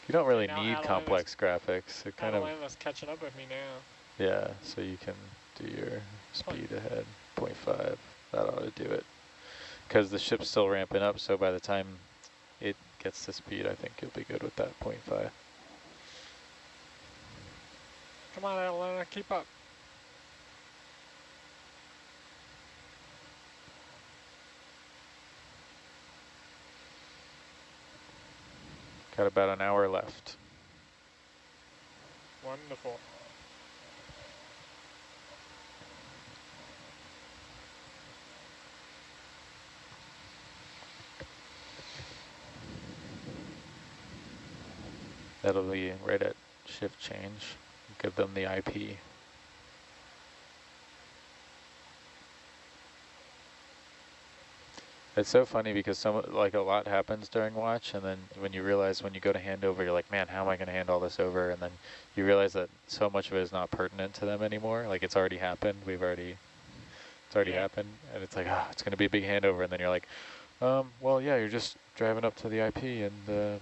You don't really Okay, now need complex graphics. It kind of, Atalanta's catching up with me now. yeah, so you can do your speed ahead, 0.5. That ought to do it. Because the ship's still ramping up, so by the time it gets to speed, I think you'll be good with that 0.5. Come on, Atalanta, keep up. Got about an hour left. Wonderful. That'll be right at shift change. Give them the IP. It's so funny because like a lot happens during watch, and then when you realize when you go to hand over, you're like, man, how am I going to hand all this over? And then you realize that so much of it is not pertinent to them anymore. Like it's already happened. It's already happened, and it's like, ah, it's going to be a big handover. And then you're like, well, yeah, you're just driving up to the IP and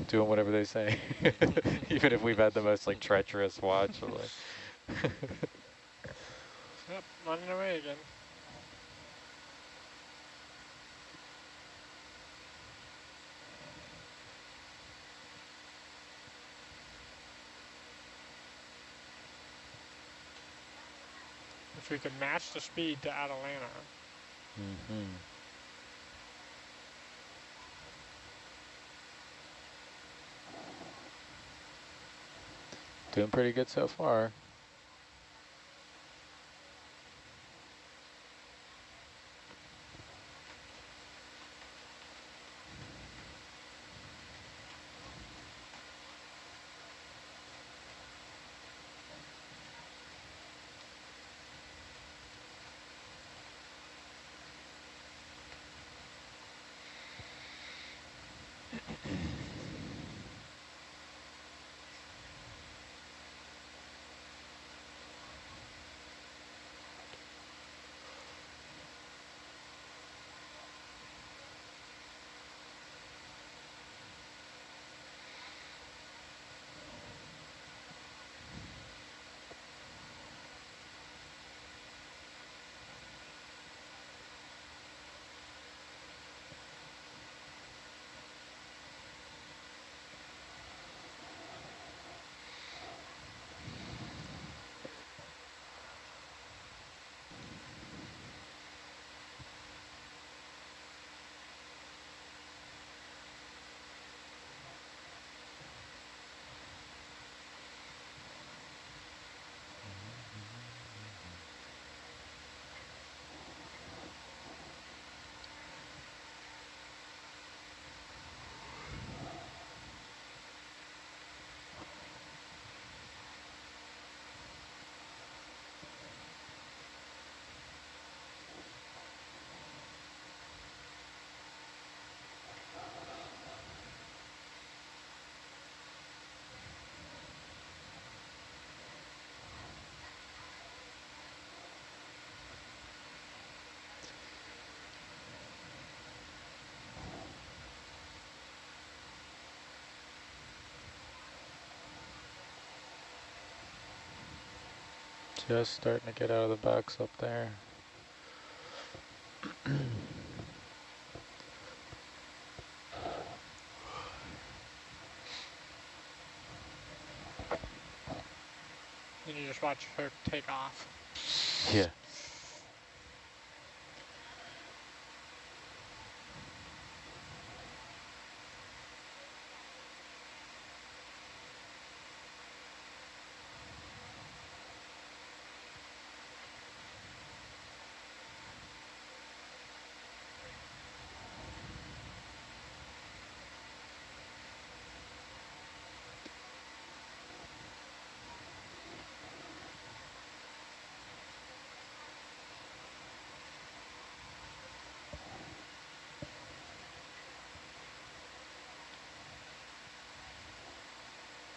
doing whatever they say, even if we've had the most like treacherous watch. Like Yep, running away again. If we could match the speed to Atalanta. mm-hmm. Doing pretty good so far. Just starting to get out of the box up there. Then you just watch her take off. Yeah.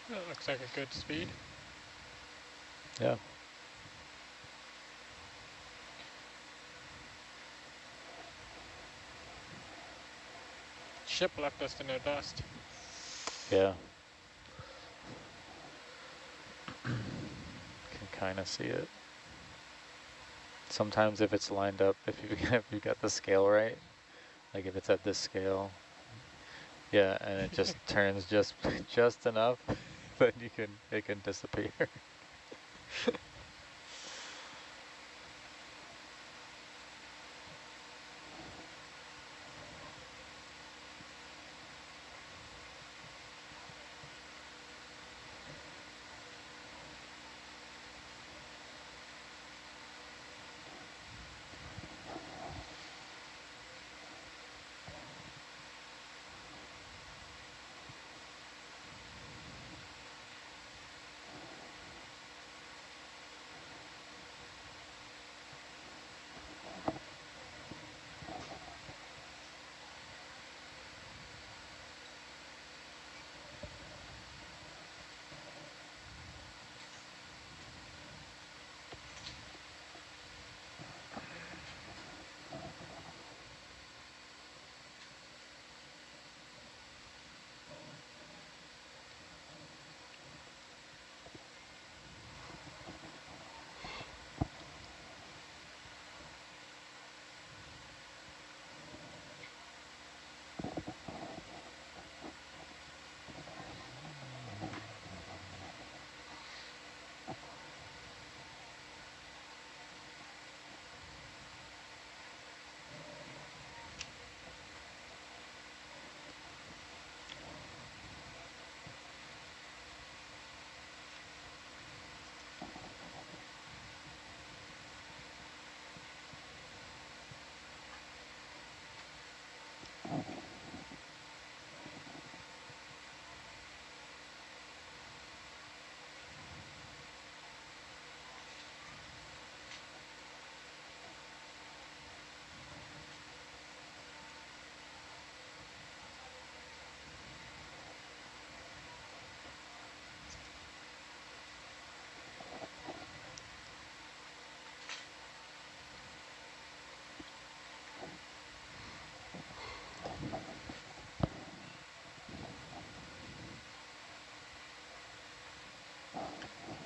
That looks like a good speed. Yeah. Ship left us in the dust. Yeah. kind of see it. Sometimes if it's lined up, if you if you got the scale right, like if it's at this scale, yeah, and it just turns just enough, then it can disappear.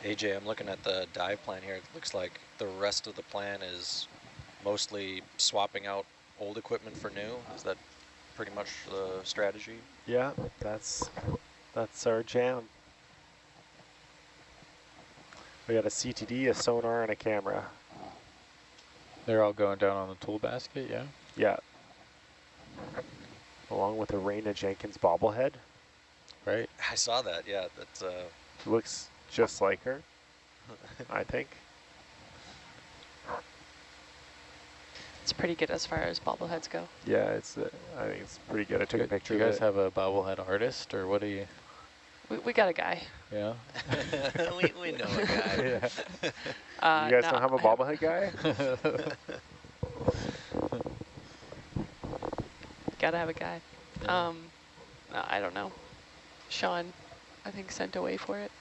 AJ, I'm looking at the dive plan here. It looks like the rest of the plan is mostly swapping out old equipment for new. Is that pretty much the strategy? Yeah, that's our jam. We got a CTD, a sonar, and a camera. They're all going down on the tool basket, yeah? Yeah. Along with a Raina Jenkins bobblehead. Right? I saw that, yeah. That's Looks just like her, I think. It's pretty good as far as bobbleheads go. Yeah, it's. I think it's pretty good. I took a picture Do you of guys it. have a bobblehead artist, or what do you? We got a guy. Yeah. we know a guy. Yeah. You guys no, don't have a bobblehead guy? Gotta have a guy. Yeah. No, I don't know. Sean, I think, sent away for it.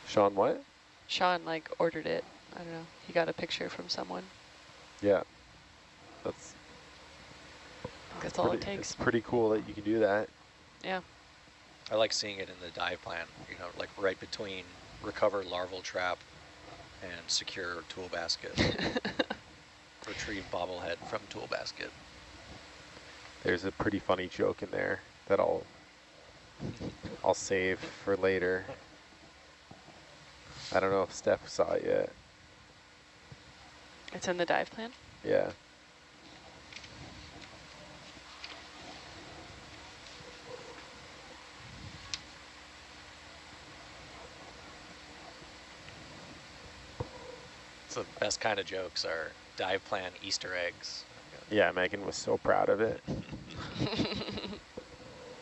Sean, what? Sean, like, ordered it. I don't know. He got a picture from someone. Yeah. That's. That's all it Pretty, takes. it's pretty cool that you can do that. Yeah. I like seeing it in the dive plan, you know, like right between recover larval trap and secure tool basket. Retrieve bobblehead from tool basket. There's a pretty funny joke in there that I'll save for later. I don't know if Steph saw it yet. It's in the dive plan? Yeah. So the best kind of jokes are dive plan Easter eggs. Yeah, Megan was so proud of it.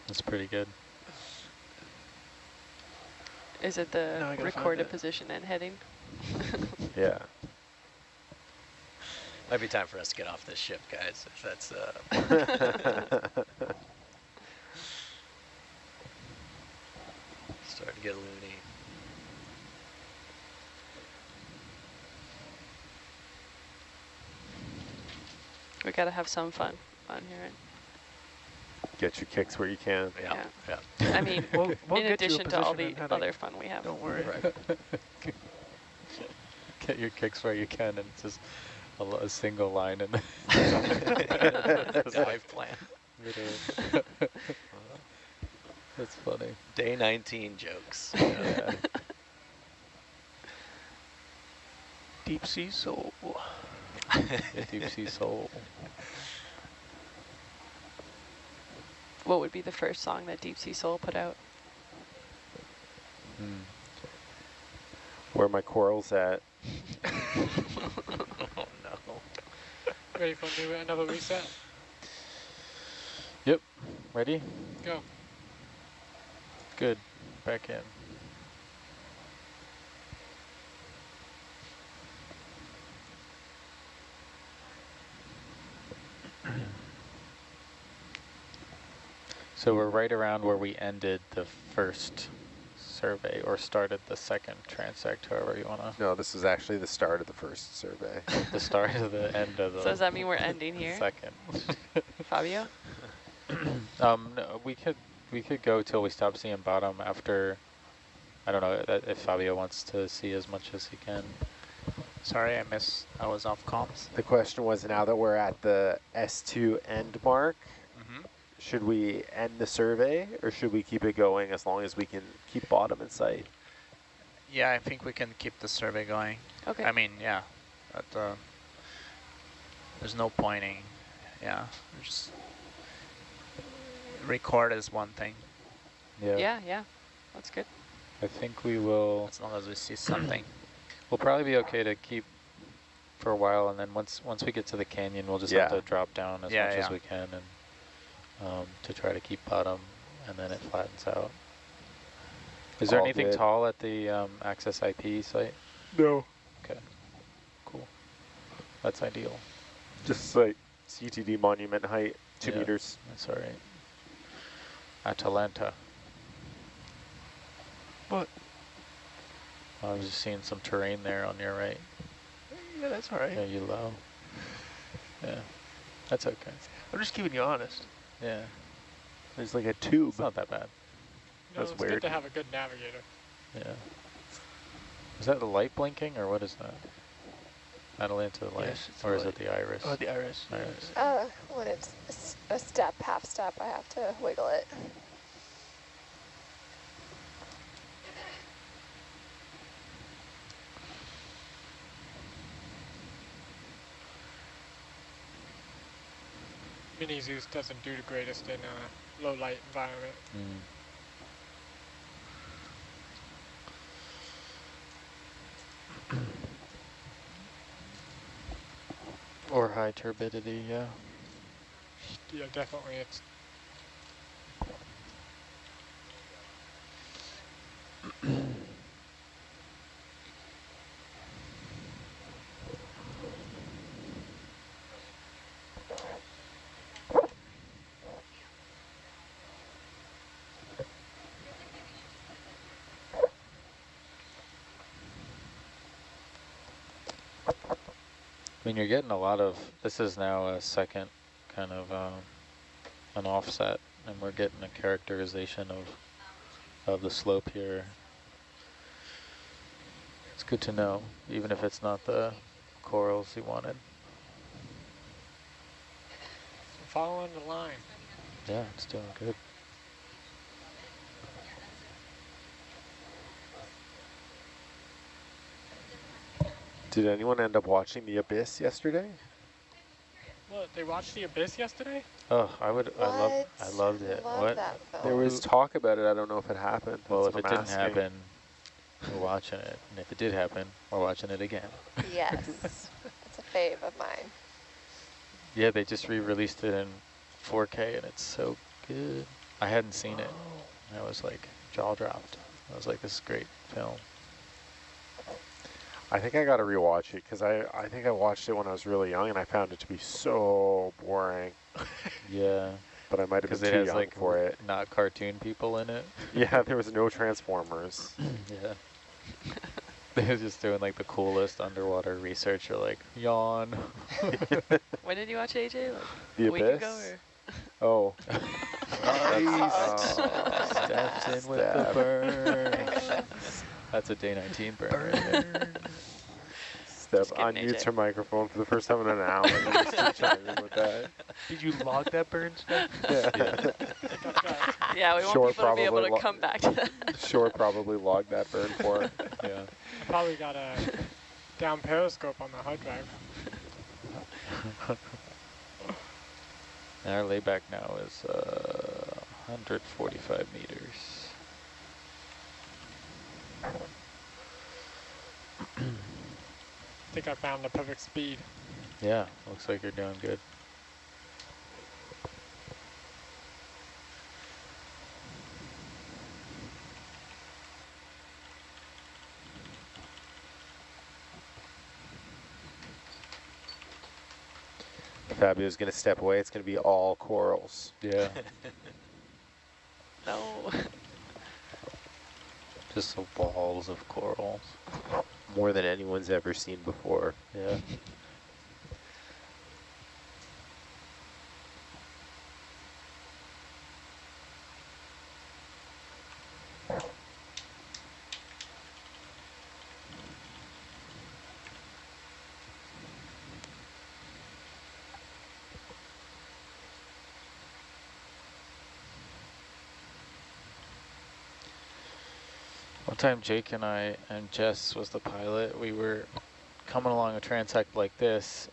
That's pretty good. Is it Now I the gotta find recorded it. position and heading? Yeah. Might be time for us to get off this ship, guys. If that's starting to get loony. We gotta have some fun on here. Get your kicks where you can. Yeah. I mean, We'll in get you a addition to all position the in other heading. fun we have. Don't worry. Right. Get your kicks where you can, and it's just a single line in the Dive plan. literally. That's funny. Day 19 jokes. Yeah. Deep sea soul. The deep sea soul. What would be the first song that Deep Sea Soul put out? Where are my corals at? Oh no. Ready for another reset? Yep. Ready? Go. Good. Back in. So we're right around where we ended the first survey, or started the second transect, however you want to. No, this is actually the start of the first survey. The start of the end of the So does that mean we're ending here, second. Fabio? No, we could go till we stop seeing bottom after. I don't know if Fabio wants to see as much as he can. Sorry, I was off comms. The question was, now that we're at the S2 end mark, should we end the survey or should we keep it going as long as we can keep bottom in sight? Yeah, I think we can keep the survey going. Okay. I mean, yeah, but, there's no pointing. Yeah, just record is one thing, Yeah, that's good. I think we will. as long as we see something. We'll probably be okay to keep for a while, and then once we get to the canyon, we'll just have to drop down as much as we can, and to try to keep bottom, and then it flattens out. Is there All anything good. tall at the Access IP site? No. Okay, cool. That's ideal. Just like CTD monument height, 2 Yeah. meters. That's all right. Atalanta. What? I was just seeing some terrain there on your right. Yeah, that's all right. Yeah, you low. Yeah, that's okay. I'm just keeping you honest. Yeah, There's like a tube. it's not that bad. No, That's it's weird. good to have a good navigator. Yeah. Is that the light blinking, or what is that? Atalanta light, Yes, it's or the is it the iris? Oh, the iris. Iris. When it's a step, half step, I have to wiggle it. Mini Zeus doesn't do the greatest in a low light environment. Or high turbidity, yeah. Yeah, definitely. It's I mean, you're getting a lot of, this is now a second kind of an offset, and we're getting a characterization of the slope here. It's good to know, even if it's not the corals you wanted. following the line. Yeah, it's doing good. Did anyone end up watching The Abyss yesterday? What, they watched The Abyss yesterday? Oh, I loved it. Love What? that film. There was talk about it. I don't know if it happened. Well, That's if it what I'm didn't asking. happen, we're watching it. And if it did happen, we're watching it again. Yes, it's a fave of mine. Yeah, they just re-released it in 4K, and it's so good. I hadn't seen it. I was like jaw dropped. I was like, this is great film. I think I got to rewatch it because I think I watched it when I was really young and I found it to be so boring. Yeah, But I might have because been it too has young like for it. not cartoon people in it. Yeah, there was no Transformers. Yeah. They was just doing like the coolest underwater research. You're like, yawn. When did you watch AJ? Like The a week Abyss? ago, or? Oh, Steps in with the burn. That's a day 19 burn right there. Steph Just kidding, unmutes AJ. her microphone for the first time in an hour. You just keep chiming with that. Did you log that burn, Steph? Yeah. Yeah, we Shore want people to be able probably to come back to that. Shore probably logged that burn for her. Yeah. I probably got a down periscope on the hard drive. And our layback now is 145 meters. I think I found the perfect speed. Yeah, looks like you're doing good. Fabio's going to step away. It's going to be all corals. Yeah. No. Just the walls of corals. More than anyone's ever seen before. Yeah. One time Jake and I, and Jess was the pilot, we were coming along a transect like this.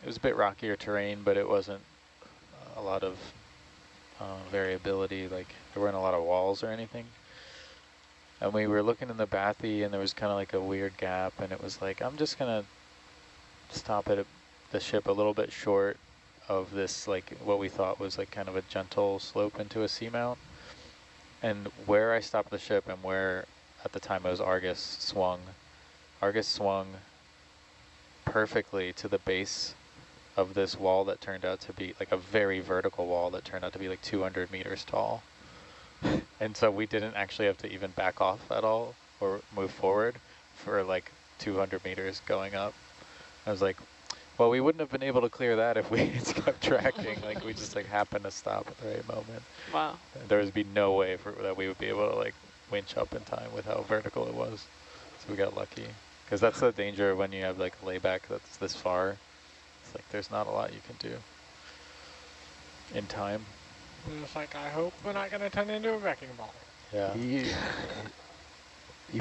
It was a bit rockier terrain, but it wasn't a lot of variability, like there weren't a lot of walls or anything. And we were looking in the bathy and there was kind of like a weird gap, and it was like, I'm just gonna stop it the ship a little bit short of this, like what we thought was like kind of a gentle slope into a seamount. And where I stopped the ship and where at the time it was Argus swung perfectly to the base of this wall that turned out to be like a very vertical wall that turned out to be like 200 meters tall. And so we didn't actually have to even back off at all or move forward for like 200 meters going up. I was like, well, we wouldn't have been able to clear that if we just kept tracking. Like we just like happened to stop at the right moment. Wow. There would be no way that we would be able to like winch up in time with how vertical it was. So we got lucky. Because that's the danger when you have like a layback that's this far. It's like there's not a lot you can do in time. And it's like, I hope we're not going to turn into a wrecking ball. Yeah. You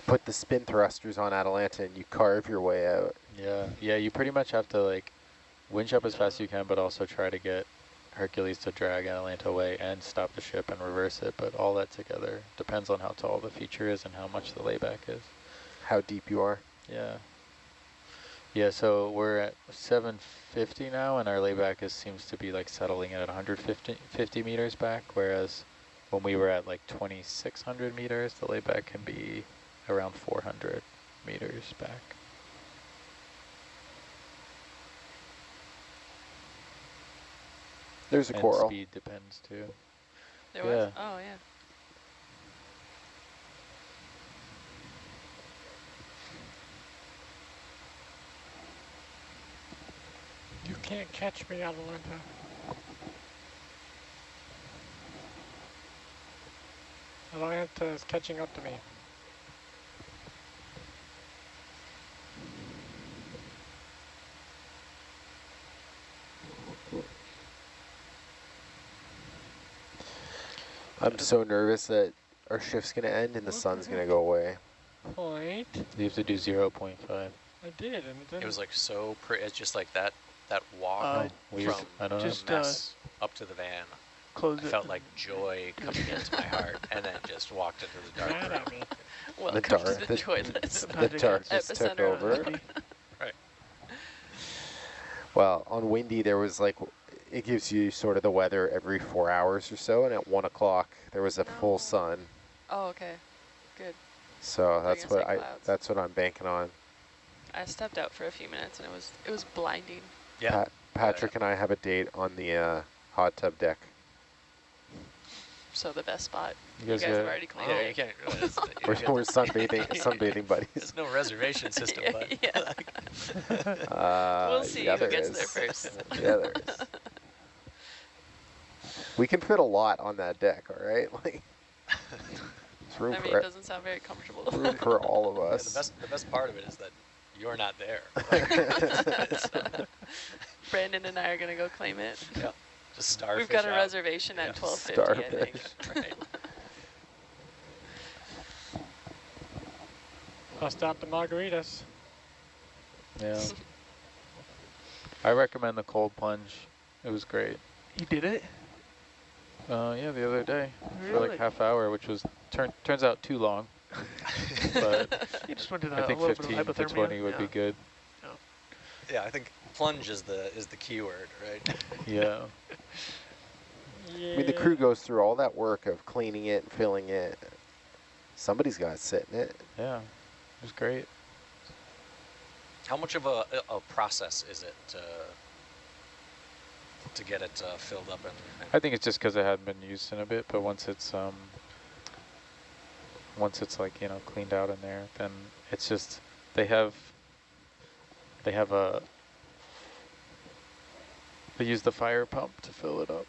put the spin thrusters on Atalanta and you carve your way out. Yeah. Yeah, you pretty much have to like winch up as fast as you can, but also try to get Hercules to drag Atalanta away and stop the ship and reverse it. But all that together depends on how tall the feature is and how much the layback is. How deep you are. Yeah. Yeah, so we're at 750 now, and our layback seems to be like settling at 150 meters back, whereas when we were at like 2,600 meters, the layback can be around 400 meters back. There's a And coral. speed depends too. There Yeah. was? Oh, yeah. You can't catch me, Atalanta. Atalanta is catching up to me. I'm so nervous that our shift's going to end and the sun's going to go away. Point. You have to do 0.5. I did, and it didn't. It was like so pretty. It's just like that walk Weird. from I don't know. Just, the mess up to the van. Close I it. felt like joy coming into my heart, and then just walked into the dark mad room. at me. Welcome dark- to the the- joyless. The dark just took Epicenter of over. the- Right. Well, on windy, there was like, it gives you sort of the weather every 4 hours or so, and at 1 o'clock, there was a full No. sun. Oh, okay. Good. So Bring us like clouds. that's what I'm banking on. I stepped out for a few minutes and it was blinding. Yeah. Patrick and I have a date on the hot tub deck. So the best spot. You You guys guys have got- already cleaned Yeah, it. you can't. It's, We're sunbathing buddies. There's no reservation system, but Yeah. We'll see yeah, who there gets is. there first. Yeah, there is. We can fit a lot on that deck, all right? Like, there's room I mean, for it doesn't sound very comfortable. room for all of Yeah, us. the best part of it is that you're not there. Like, Brandon and I are going to go claim it. yeah, just starfish We've got a out. reservation Yeah. at 12:50, I think. Right. I'll stop the margaritas. Yeah. I recommend the cold plunge. It was great. You did it? Yeah, the other day for Really? like half hour, which was turns out too long. But You just went to I the think a little bit 15 of to hypothermia? 20 would be Yeah. good. Yeah, I think plunge is the key word, right? Yeah. Yeah. I mean, the crew goes through all that work of cleaning it and filling it. Somebody's got to sit in it. Yeah. It was great. How much of a process is it to get it filled up and I think it's just because it hadn't been used in a bit, but once it's like, you know, cleaned out in there, then it's just they use the fire pump to fill it up.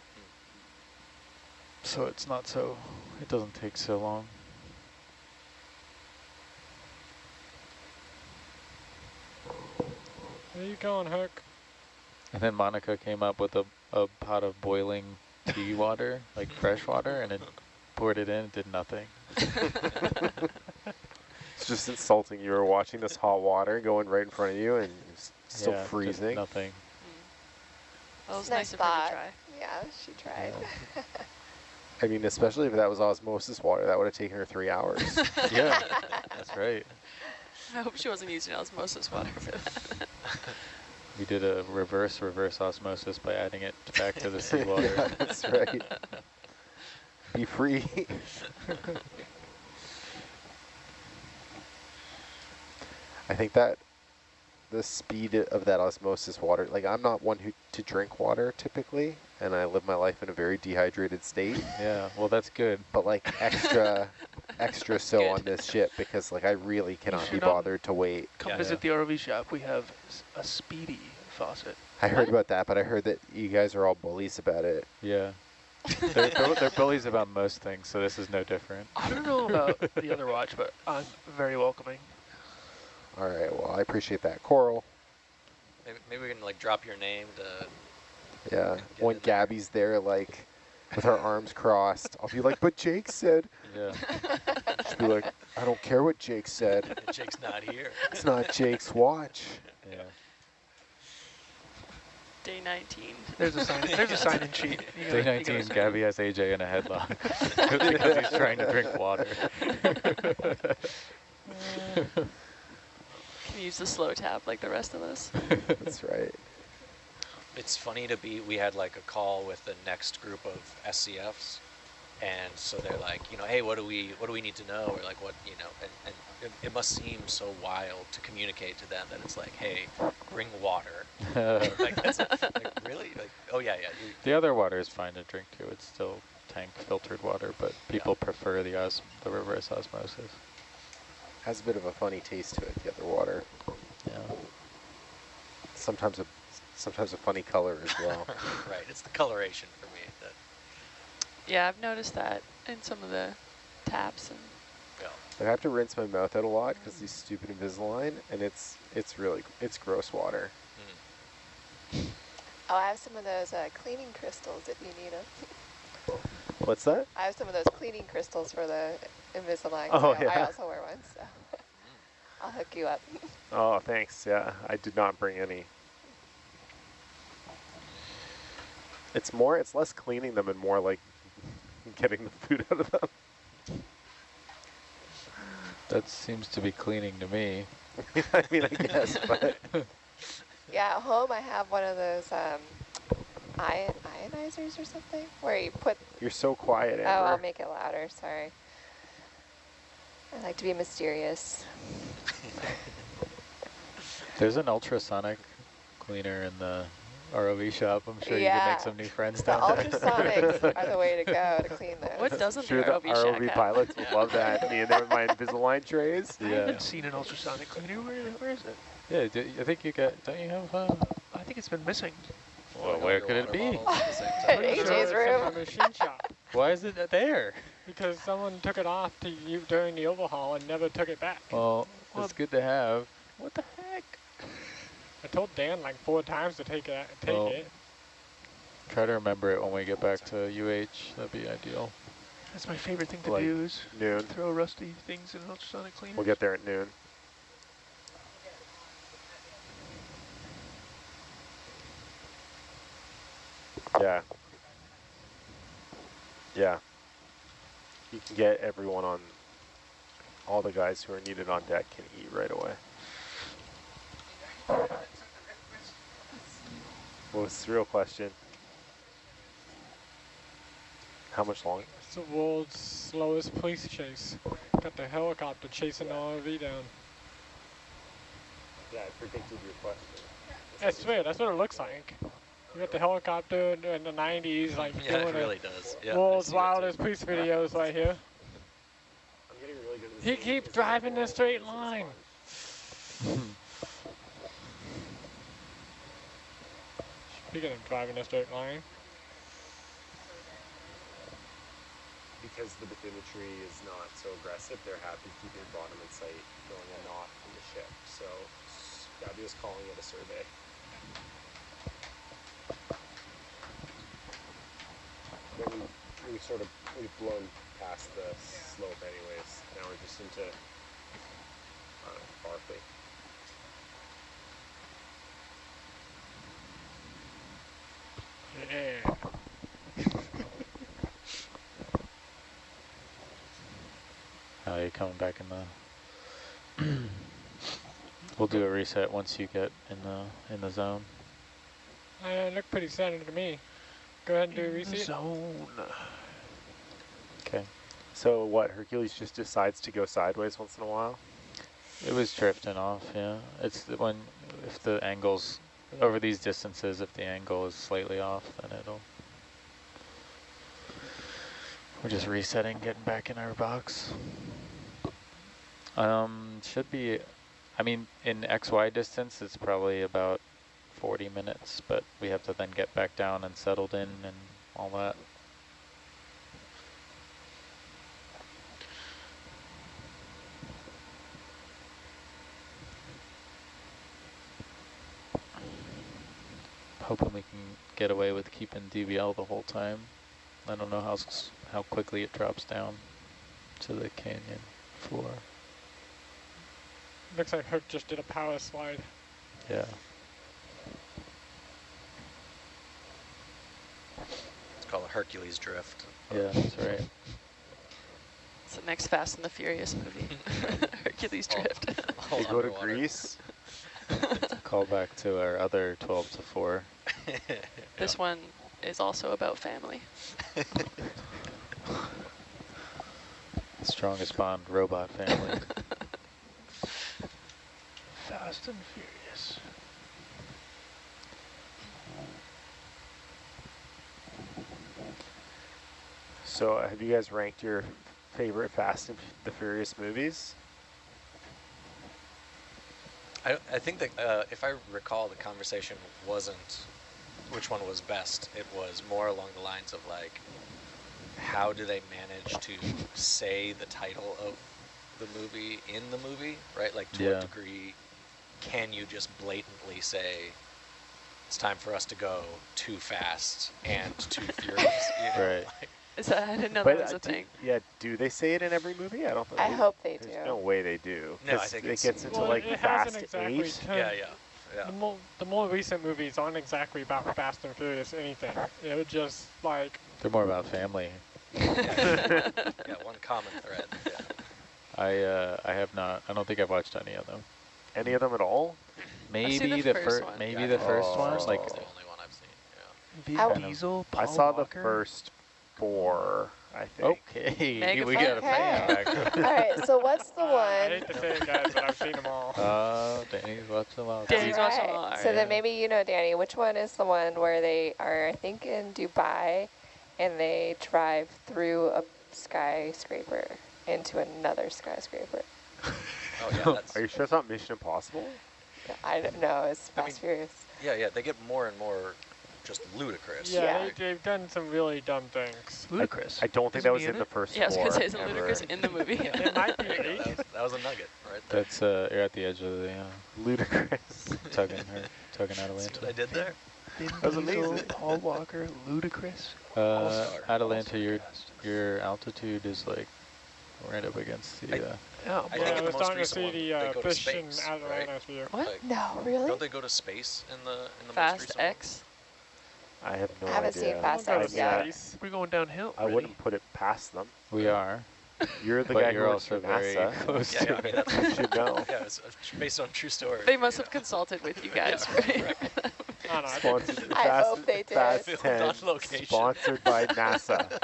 So it doesn't take so long. Where you going, Herc? And then Monica came up with a pot of boiling tea water, like fresh water, and it poured it in, it did nothing. It's just insulting. You were watching this hot water going right in front of you and it's still Yeah, just freezing. nothing. Well, it was Nice nice of her to spot. try. Yeah, she tried. I mean, especially if that was osmosis water, that would have taken her 3 hours. Yeah, that's right. I hope she wasn't using osmosis water for that. We did a reverse osmosis by adding it back to the seawater. Yeah, that's right. Be free. I think that the speed of that osmosis water, like I'm not one to drink water typically, and I live my life in a very dehydrated state, Yeah, well, that's good. but like extra so Good. on this ship because like I really cannot be should, bothered to wait. Come Yeah. visit the ROV shop. We have a speedy faucet. I heard What? about that, but I heard that you guys are all bullies about it. Yeah. They're bullies about most things, so this is no different. I don't know about the other watch, but I'm very welcoming. All right, well, I appreciate that. Coral, maybe we can like drop your name to yeah, Get when in there. Gabby's there, like, with her arms crossed, I'll be like, but Jake said. Yeah. She'll be like, I don't care what Jake said. Jake's not here. It's not Jake's watch. Yeah. Day 19. There's a sign. There's a sign-in sheet. You Day gotta- you 19, gotta- Gabby has AJ in a headlock because he's trying to drink water. Can use the slow tap like the rest of us. That's right. It's funny we had like a call with the next group of SCFs, and so they're like, you know, hey, what do we need to know, or like what, you know, and it must seem so wild to communicate to them that it's like, hey, bring water. Like that's like really like, oh yeah, The other water is fine to drink too. It's still tank filtered water, but people prefer the reverse osmosis. Has a bit of a funny taste to it, the other water. Yeah. Sometimes a funny color as well. right. It's the coloration for me that, Yeah, I've noticed that in some of the taps. And yeah. I have to rinse my mouth out a lot because these stupid Invisalign, and it's gross water. Oh, I have some of those cleaning crystals if you need them. What's that? I have some of those cleaning crystals for the Invisalign. Oh, so yeah. I also wear one, so I'll hook you up. Oh, thanks. Yeah, I did not bring any. It's less cleaning them and more like getting the food out of them. That seems to be cleaning to me. I mean, I guess, but Yeah, at home I have one of those ionizers or something where you put. you're so quiet, Amber. Oh, I'll make it louder. Sorry. I like to be mysterious. There's an ultrasonic cleaner in the ROV shop. I'm sure you Yeah. can make some new friends The down there. ultrasonics are the way to go to clean those. what doesn't Sure, the the ROV shack ROV have? pilots would love that. Me in there with my Invisalign trays. I Yeah. haven't seen an ultrasonic cleaner. Where is it? Yeah, I think you don't you have I think it's been missing. Well, Filling all where your could it water be? bottles at the same At time. Pretty AJ's sure it's in room. the machine shop Why is it there? because someone took it off to you during the overhaul and never took it back. Well, it's good to have. What the heck? I told Dan like 4 times to take it. Well, try to remember it when we get back to UH. That'd be ideal. That's my favorite thing to Like do is noon. throw rusty things in ultrasonic cleaners. We'll get there at noon. Yeah. Yeah. You can get everyone on, all the guys who are needed on deck can eat right away. What was the real question? How much longer? It's the world's slowest police chase. Got the helicopter chasing the ROV down. Yeah, I predicted your question. I swear, that's what it looks like. You got the helicopter in the 90s, like Yeah, doing it really does. Yeah, I world's see it too. wildest police videos right here. I'm getting really good at this He game keeps because driving the the straight line. Speaking of driving a straight line, Because the bathymetry is not so aggressive, they're happy keeping bottom in sight, going a knot from the ship. So Gabby was calling it a survey. But we've blown past the slope anyways. Now we're just into Barkley. yeah. How are you coming back in the? We'll do a reset once you get in the zone. Look pretty standard to me. Go ahead and do a reset. Zone. Okay. So what, Hercules just decides to go sideways once in a while? It was drifting off. Yeah. It's when if the angles over these distances, if the angle is slightly off, then it'll. We're just resetting, getting back in our box. Should be, I mean, in XY distance, it's probably about 40 minutes, but we have to then get back down and settled in and all that. Hoping we can get away with keeping DVL the whole time. I don't know how quickly it drops down to the canyon floor. Looks like Hook just did a power slide. Yeah. It's called a Hercules drift. Yeah, that's right. It's the next Fast and the Furious movie. Hercules Oh. Drift. All They go to underwater. Greece. Call back to our other 12 to 4. This one is also about family. Strongest bond, robot family. Fast and Furious. So have you guys ranked your favorite Fast and the Furious movies? I think that if I recall, the conversation wasn't which one was best. It was more along the lines of like, how do they manage to say the title of the movie in the movie, right? Like to Yeah. what degree can you just blatantly say, it's time for us to go too fast and too furious? You know? Right. Like, Is that, I didn't know that was a do, thing. yeah, do they say it in every movie? I don't think. I hope they There's do. no way they do. No, I 'Cause think it it's- gets into Well, like it Fast hasn't exactly 8. yeah, yeah. The more recent movies aren't exactly about Fast and Furious anything. They're just like, They're more about family. Yeah, one common thread. Yeah. I have not. I don't think I've watched any of them. Any of them at all? Maybe seen the the first first. one. Maybe Yeah, the I think first the one. first Like It's the only one I've seen. Yeah. Vin I- Diesel, I Paul saw Walker. the first 4, I think. okay, Megaphone. we got a fan back. All right, so what's the I one? hate to say it, guys, but I've seen them all. Danny's watched them all. Danny's All watched them right, all, so yeah. then maybe you know, Danny, which one is the one where they are, I think, in Dubai, and they drive through a skyscraper into another skyscraper? Oh yeah, that's, Are you sure it's not Mission Impossible? I don't know, it's I Fast mean- Furious. yeah. They get more and more just ludicrous. Yeah, Yeah. they've done some really dumb things. Ludicrous. I don't think that was in the first Yeah, I was four. going to say, isn't ever. ludicrous in the movie? It might be There you go. 8. That was a nugget right there. That's you're at the edge of the Ludicrous. tugging out of See what I Atlanta. did there? That was amazing. Paul Walker, ludicrous. All-star. Atlanta, your altitude is like right up against the. Oh, I Yeah, think I in was the most starting to recent see one, the they go to fish in space, Atlanta right? here. What? Like, No, really? don't they go to space in the most Fast recent one? X? I have no I haven't idea. seen Fast I'll go X to yet. space. We're going downhill. I wouldn't put it past them. We are, You're the but guy you're who works also for very NASA. close Yeah, to I mean, it. that's, You should know. yeah, it's based on true story. They must have consulted with you guys, right? I don't know. Sponsored, I Fast, hope they did. Fast Filmed 10, on location. sponsored by NASA.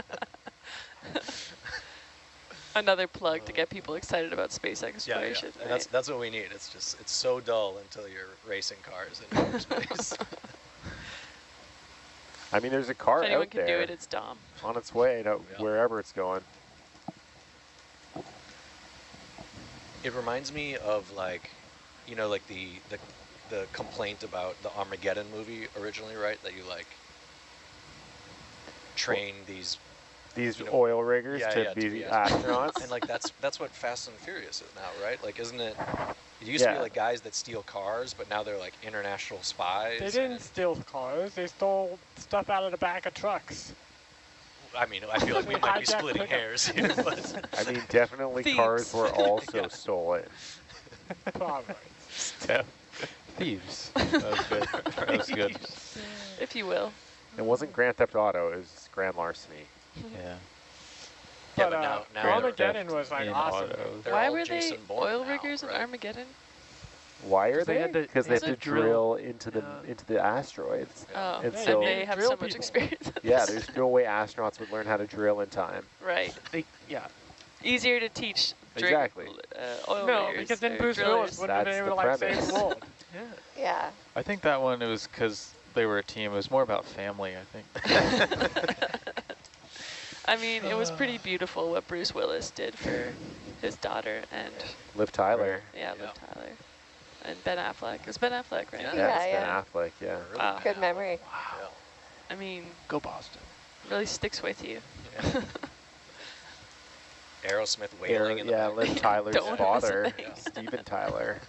Another plug to get people excited about space Yeah, exploration. and right? that's what we need. It's so dull until you're racing cars in outer space. I mean, there's a car If anyone out can there do it, it's Dom. on its way to Yeah. wherever it's going. It reminds me of like, you know, like the complaint about the Armageddon movie originally, right? That you like train these, These you know, oil riggers yeah, to yeah, be to be astronauts. and like that's what Fast and Furious is now, right? Like, isn't it? It used to Yeah. be like guys that steal cars, but now they're like international spies. They didn't and- steal cars. They stole stuff out of the back of trucks. I mean, I feel like we They might be hijacked splitting pickup. hairs here, but I mean, definitely Thieves. cars were also stolen. Probably. Thieves. That was good. That was good. If you will. It wasn't Grand Theft Auto, it was grand larceny. Yeah. yeah, But but now Grand Armageddon Theft was like in awesome. autos. they're Why all were Jason they Bourne oil now, riggers in right? Armageddon? Why are 'Cause they they? had to- Because they they have to had to drill into the Yeah. into the asteroids. Oh, And and so- they have Drill so much people. experience. at Yeah, this. there's no way astronauts would learn how to drill in time. Right. Yeah. Easier to teach Exactly. oil No, riggers. because then or Bruce drillers. Willis wouldn't have been That's able the to like save premise. the world. Yeah. Yeah. I think that one, it was because they were a team. It was more about family, I think. I mean, it was pretty beautiful what Bruce Willis did for his daughter and, Liv Tyler. yeah, Yeah. Liv Tyler. And Ben Affleck. It was Ben Affleck, right? Yeah. Yeah, it's Yeah, Ben Affleck, yeah. Really? Wow. Good memory. Yeah. I mean, Go Boston. really sticks with you. Aerosmith wailing in the Yeah, back. Liv Tyler's Don't father, listen. Steven Tyler.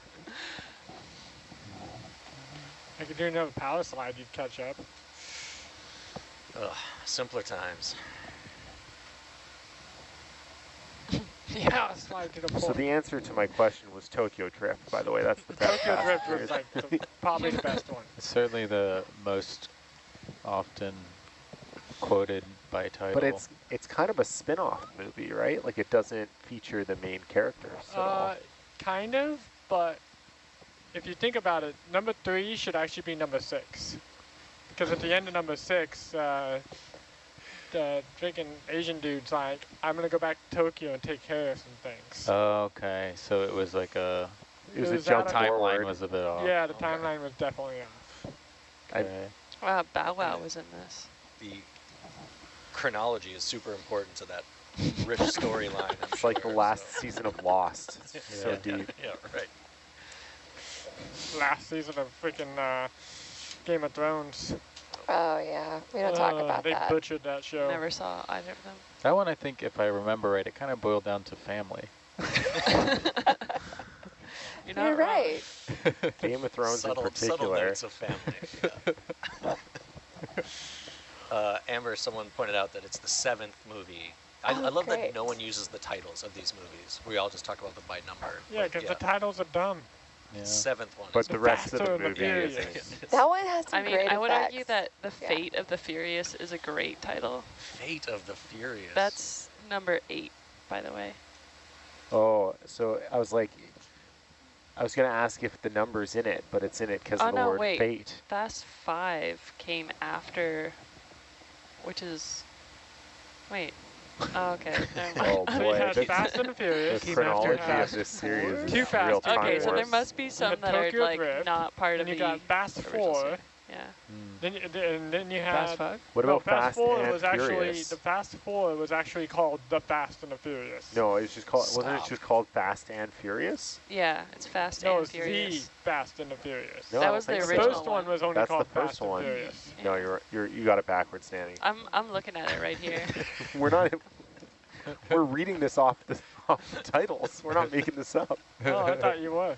I could do another power slide, you'd catch up. Ugh, simpler times. Yeah. Power slide to the So port. the answer to my question was Tokyo Drift, by the way. That's the best Tokyo Fast Drift and was Furious. like probably the best one. It's certainly the most often quoted by title. But it's kind of a spin-off movie, right? Like it doesn't feature the main characters at all. Kind of, but if you think about it, number 3 should actually be number 6. Because at the end of number 6, the freaking Asian dude's like, I'm going to go back to Tokyo and take care of some things. Oh, okay. So it was like a It was it a was jump out of- timeline forward. was a bit off. Yeah, the Okay. timeline was definitely off. Okay. Wow, Bow Wow was in this. The chronology is super important to that rich storyline. I'm It's like the sure, last so. season of Lost. It's so Yeah. deep. Yeah, right. Last season of freaking Game of Thrones. Oh, yeah. We don't talk about they that. butchered that show. Never saw either of them. That one, I think, if I remember right, it kind of boiled down to family. You're not You're wrong. right. Game of Thrones subtle in particular. notes of family. Yeah. Amber, someone pointed out that it's the 7th movie. I Oh, love great. that no one uses the titles of these movies. We all just talk about them by number. Yeah, Like, because the titles are dumb. Yeah. 7th one. But is the rest of Fast the and the movie Furious. is That one has some I mean, great I would effects. argue that The Yeah. Fate of the Furious is a great title. Fate of the Furious. That's number 8, by the way. Oh, so I was like, I was going to ask if the number's in it, but it's in it because Oh, of the no, word wait. fate. Fast 5 came after, which is, wait. Oh, okay. Never mind. Oh So you boy, had the, Fast and the Furious. the Came after chronology of Fast. this series is Too Fast, real Too time Okay, so there Furious. must be some had that are Tokyo like Drift, not part of Then the you got Fast original 4. series. Yeah. Mm. And then you had Fast 5? What no, about Fast Four and was actually Furious? the Fast 4 was actually called The Fast and the Furious. No, it's just called. Wasn't it Stop. just called Fast and Furious? Yeah, it's Fast No, and it's Furious. The Fast and the Furious. No, I That don't was the think The so. original first one was only That's called the first Fast and one. Furious. No, Yeah. you got it backwards, Danny. I'm looking at it right here. We're not. We're reading this off the titles. We're not making this up. Oh, I thought you were.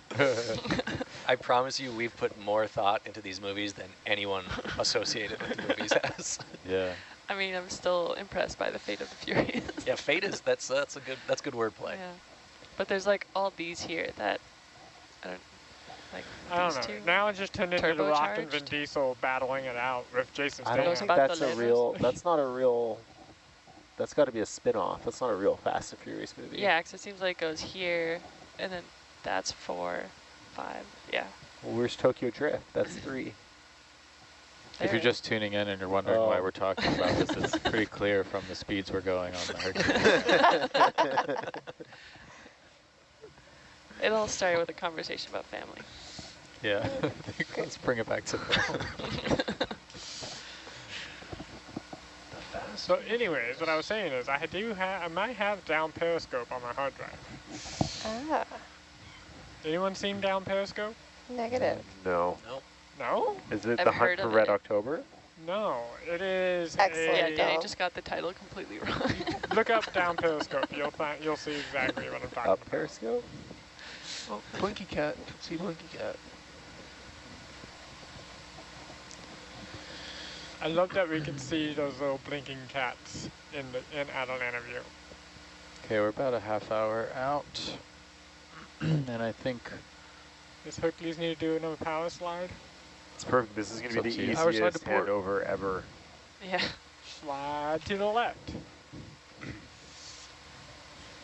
I promise you, we've put more thought into these movies than anyone associated with the movies has. Yeah. I mean, I'm still impressed by the Fate of the Furious. Yeah, Fate is that's good wordplay. Yeah. But there's like all these here that I don't like. I don't these know. two. Now it just turned into The Rock and Vin Turbocharged? Diesel battling it out with Jason I don't Those Statham. think about that's the a levers? real. That's not a real. That's got to be a spin-off. That's not a real Fast and Furious movie. Yeah, 'cause it seems like it goes here, and then that's 4, 5. Yeah. Well, where's Tokyo Drift? That's 3. If you're There. just tuning in and you're wondering why Oh. we're talking about this, it's pretty clear from the speeds we're going on the Hercules. It all started with a conversation about family. Yeah. Let's bring it back to that. So anyways, what I was saying is I might have down periscope on my hard drive. Ah, Anyone seen down periscope? negative. No. Nope. No? Is it I've The Hunt heard for of Red it. October? No. It is Excellent. Yeah, a Danny No. just got the title completely wrong. look up down periscope. You'll see exactly what I'm talking Up about. Periscope? Oh, Blinky Cat. See Blinky Cat. I love that we can see those little blinking cats in at an interview. Okay, we're about a half hour out. And I think Does Hercules need to do another power slide? It's perfect. This is going to be It's the up to you. Power slide easiest to port. handover ever. Yeah. Slide to the left.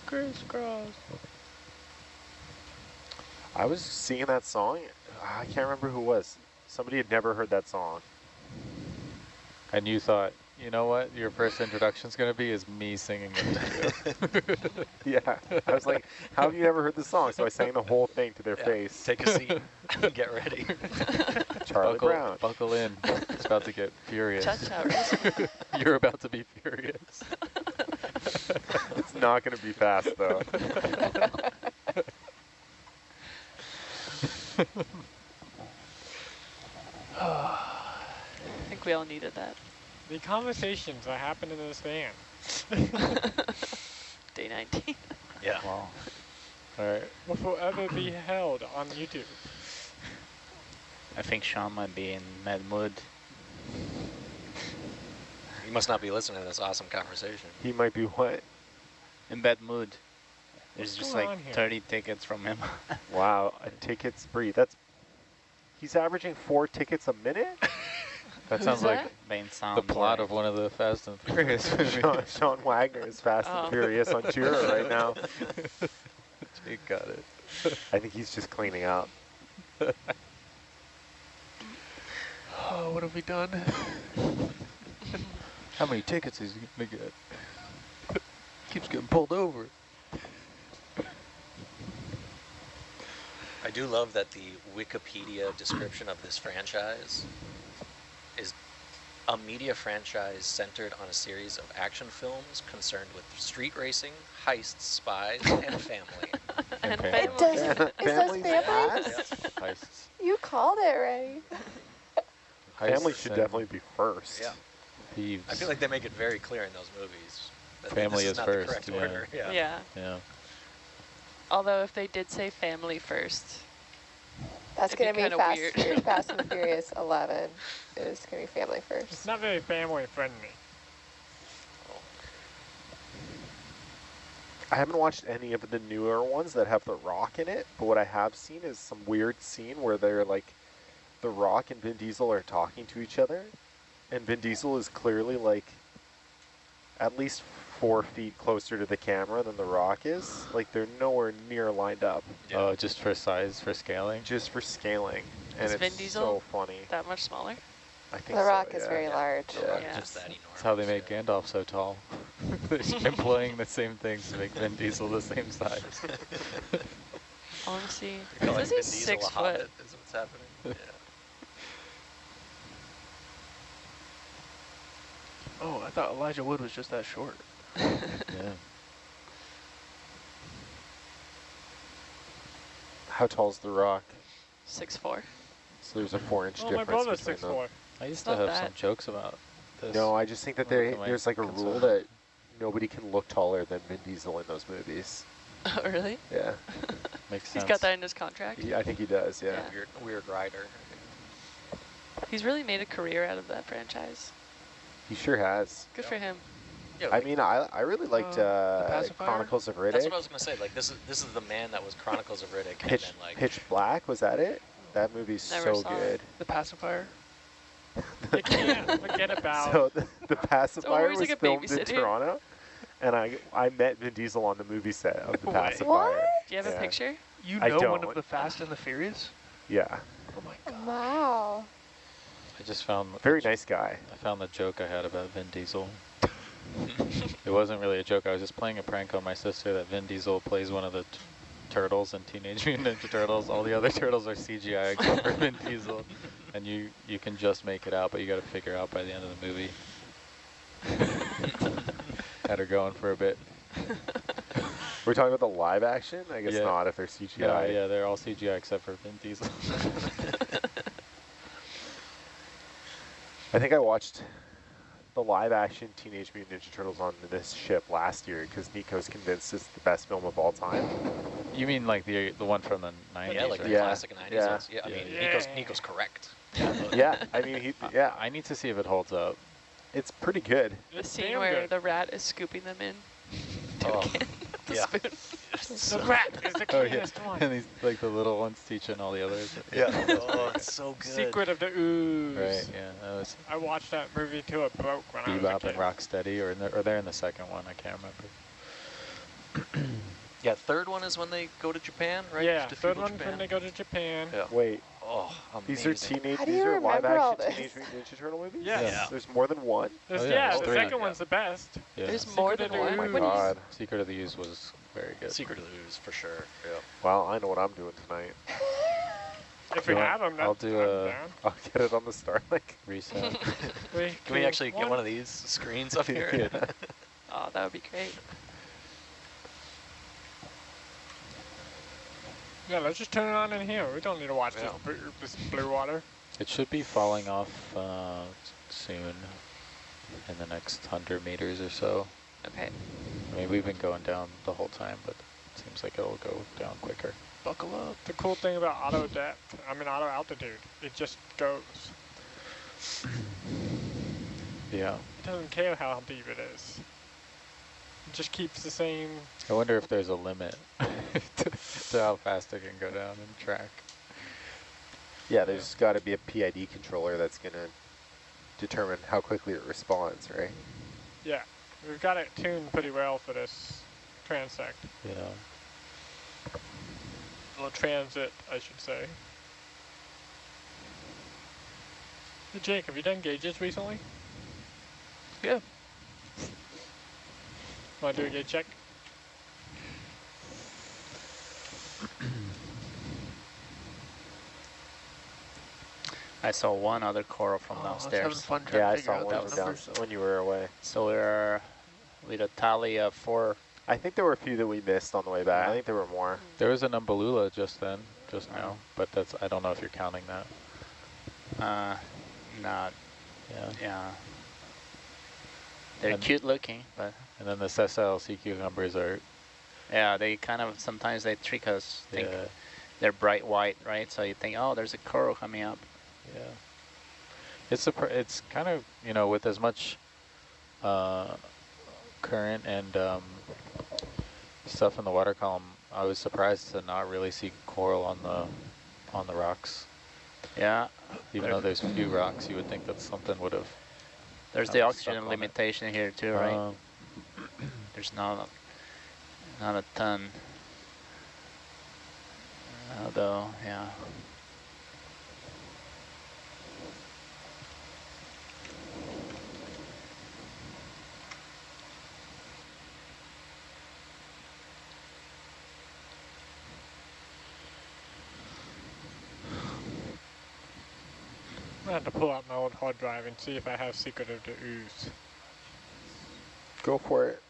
Crisscross. I was singing that song. I can't remember who it was. Somebody had never heard that song. and you thought, you know what, your first introduction's going to be is me singing it to you. Yeah. I was like, how have you never heard the song? So I sang the whole thing to their Yeah, face. Take a seat. Get ready. Charlie Brown. Buckle in. It's about to get furious. Cha-cha race. You're about to be furious. It's not going to be fast, though. I think we all needed that. The conversations that happen in this van. Day 19. Yeah. Wow. All right. Will forever be held on YouTube. I think Sean might be in mad mood. You must not be listening to this awesome conversation. He might be what? In bad mood. There's What's just going like on here? 30 tickets from him. Wow, a ticket spree. He's averaging 4 tickets a minute? That sounds like Main sound the plot board. of one of the Fast and Furious movies. Sean Wagner is fast Oh. and furious on Jura right now. Jake got it. I think he's just cleaning up. Oh, what have we done? How many tickets is he going to get? Keeps getting pulled over. I do love that the Wikipedia description of this franchise is a media franchise centered on a series of action films concerned with street racing, heists, spies, and family. And family. It does. family. It says Family's family. fast? Heists. You called it right. Family Heists should and definitely be first. Yeah. Thieves. I feel like they make it very clear in those movies that Family this is not first, the correct yeah. order. Yeah. Yeah. Yeah. Although if they did say family first, That's It'd be going to be kinda Fast, weird. Fast and Furious 11. It's going to be family It's first. not very family friendly. I haven't watched any of the newer ones that have The Rock in it, but what I have seen is some weird scene where they're like, The Rock and Vin Diesel are talking to each other, and Vin Diesel is clearly like at least 4 feet closer to the camera than The Rock is. Like they're nowhere near lined up, Yeah. Oh, just for size, for scaling? just for scaling, and Is it's Vin Diesel so funny. that much smaller? I think The so, Rock is yeah. very large. The Rock Yeah. is just that enormous. That's how they made yeah. Gandalf so tall. They're employing the same things to make Vin Diesel the same size. I want to see. You're It calling says Vin he's Diesel 6 a foot. hobbit is what's happening. Yeah. Oh, I thought Elijah Wood was just that short. Yeah. How tall's the rock? 6'4". So there's a 4-inch Oh, my difference brother's between them. 6'4". I used It's to not have bad. some jokes about this. No, I just think that Look at my there's like a rule concern. that nobody can look taller than Vin Diesel in those movies. Oh, really? Yeah, Makes He's sense. got that in his contract. I think he does. Yeah. Yeah. Weird rider. He's really made a career out of that franchise. He sure has. Good for him. Yeah, I like, mean, I really liked The Pacifier? Chronicles of Riddick. that's what I was gonna say. Like this is the man that was Chronicles of Riddick, and then like Pitch Black, was that it? That movie's Never so saw it. good. The pacifier. You can't forget about. So the Pacifier always was like a filmed in babysitter. Toronto, and I met Vin Diesel on the movie set of the Wait. Pacifier. What? Do you have Yeah. a picture? You I know one don't. of the Fast and the Furious? Yeah, Oh my god. Wow. I just found very nice guy. I found the joke I had about Vin Diesel. It wasn't really a joke. I was just playing a prank on my sister that Vin Diesel plays one of the turtles in Teenage Mutant Ninja Turtles. All the other turtles are CGI except for Vin Diesel. And you can just make it out, but you got to figure out by the end of the movie. Had her going for a bit. We're talking about the live action? I guess Yeah. not if they're CGI. Yeah, yeah, they're all CGI except for Vin Diesel. I think I watched the live action Teenage Mutant Ninja Turtles on this ship last year because Nico's convinced it's the best film of all time. You mean like the one from the 90s? yeah, like right? the Yeah. classic 90s Yeah. ones. Yeah, I mean Yeah. Nico's correct. Yeah, I mean, yeah, I need to see if it holds up. it's pretty good. The It's scene damn where good. the rat is scooping them in. Oh, The yeah. spoon. The rat is the Oh, yeah. cleanest one. And these like the little ones teaching all the others. Yeah. Oh, it's so good. Secret of the Ooze. Right, yeah. That was I watched that movie till it broke when I was a Bebop kid. and Rocksteady, or they're in the second one. I can't remember. Yeah, third one is when they go to Japan, right? Yeah, To third feudal one Japan. when they go to Japan. Yeah. Wait, Oh, these amazing. are How do you these are live remember all action this? Teenage Mutant Ninja Turtle movies? Yes. Yeah. There's more than one? There's- Oh, yeah, yeah, the there's second three. one's the best. Yeah. There's Secret more of than the one. Oh my Ooze. What do you- god. Secret of the Use was very good. Secret of the Ooze for sure. Yeah. Well, I know what I'm doing tonight. If we You know, have them, I'll do I'm a- down. I'll get it on the Starlink. Reset. Can we actually get one of these screens up here? Oh, that would be great. Yeah, let's just turn it on in here. We don't need to watch Yeah. this blue water. It should be falling off soon, in the next 100 meters or so. Okay. I mean, we've been going down the whole time, but it seems like it'll go down quicker. Buckle up. The cool thing about auto depth, auto altitude, it just goes. Yeah. It doesn't care how deep it is. It just keeps the same. I wonder if there's a limit to how fast it can go down and track. Yeah, there's got to be a PID controller that's going to determine how quickly it responds, right? Yeah, we've got it tuned pretty well for this transect. Yeah. Or transit, I should say. Hey Jake, have you done gauges recently? Yeah. Want to do a gauge check? I saw one other coral from downstairs. I was having fun trying Yeah, to I figure saw out one those from down numbers. when you were away. So we're with a tally of 4. I think there were a few that we missed on the way back. I Yeah. think there were more. There was an umbellula just now, but I don't know if you're counting that. Not, Yeah. yeah. They're And- cute looking, but And then the sessile sea cucumbers are, yeah, they kind of, sometimes they trick us. Think yeah, they're bright white, right? So you think, oh, there's a coral coming up. yeah. It's kind of, with as much current and stuff in the water column, I was surprised to not really see coral on the rocks. Yeah. Even though there's few rocks, you would think that something would have. There's I the was stuck oxygen on it. limitation here too, right? There's not a ton. Although, yeah. I had to pull out my old hard drive and see if I have Secret of the Ooze. Go for it.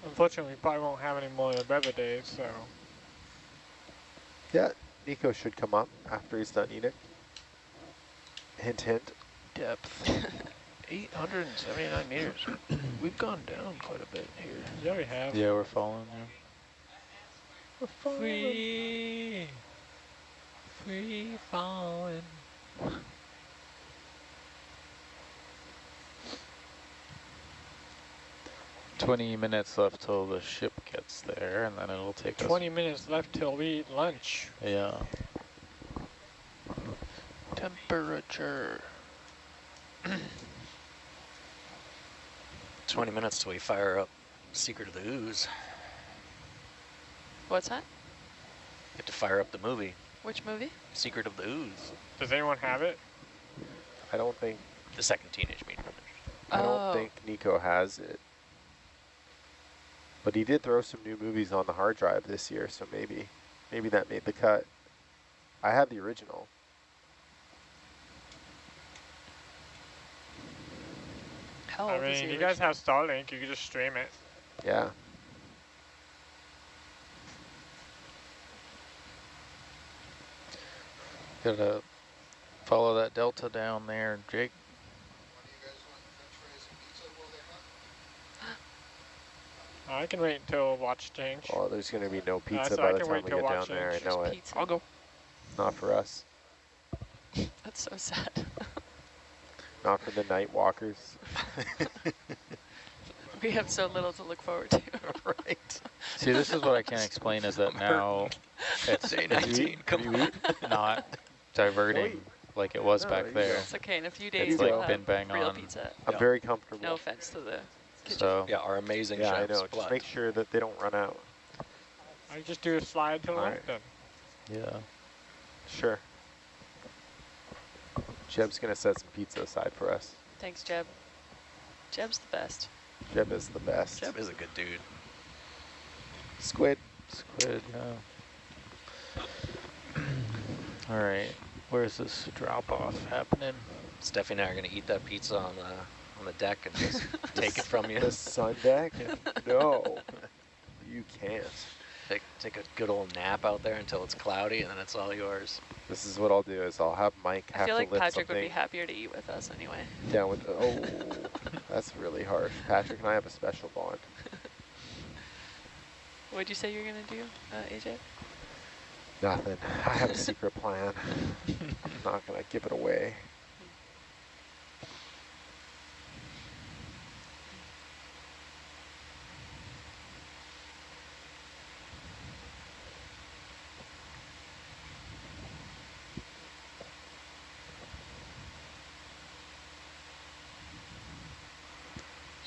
Unfortunately, we probably won't have any more of the weather days, so. Yeah, Nico should come up after he's done eating. Hint, hint. Depth. 879 meters. We've gone down quite a bit here. Yeah, we have. Yeah, we're falling. Yeah. Free falling. 20 minutes left till the ship gets there, and then it'll take 20 minutes left till we eat lunch. us. Yeah. Temperature. 20 minutes till we fire up Secret of the Ooze. What's that? Get to fire up the movie, Which movie? Secret of the Ooze. Does anyone have it? I don't think The second Teenage Mutant Ninja. I Oh. don't think Nico has it. But he did throw some new movies on the hard drive this year, so maybe that made the cut. I have the original. How I old is mean, the you guys original? have Starlink, you can just stream it. Yeah. Gotta follow that delta down there, Jake. I can wait until watch change. Oh, there's going to be no pizza so by I the can time wait we till get down watch there. I change. know There's it. pizza. I'll go. Not for us. That's so sad. Not for the night walkers. We have so little to look forward to. Right. See, this is what I can't explain is that now it's Day 19, come on. not diverting like it was No, back you there. go. It's okay. In a few It's days, like we'll been have bang real on. pizza. I'm Yeah. very comfortable. No offense to the kitchen. So Yeah, our amazing Yeah, I chefs. know. Just but make sure that they don't run out. I just do a slide to the All left right. then. yeah. Sure. Jeb's going to set some pizza aside for us. Thanks, Jeb. Jeb's the best. Jeb is the best. Jeb is a good dude. Squid. Squid, yeah. All right, where's this drop off happening? Steffi and I are gonna eat that pizza on the deck and just take it from you. The sun deck? No. You can't. Take a good old nap out there until it's cloudy, and then it's all yours. This is what I'll do is I'll have Mike I have feel to like lift Patrick would be something happier to eat with us anyway. down with, oh, that's really harsh. Patrick and I have a special bond. What'd you say you were going to do, AJ? Nothing. I have a secret plan. I'm not going to give it away.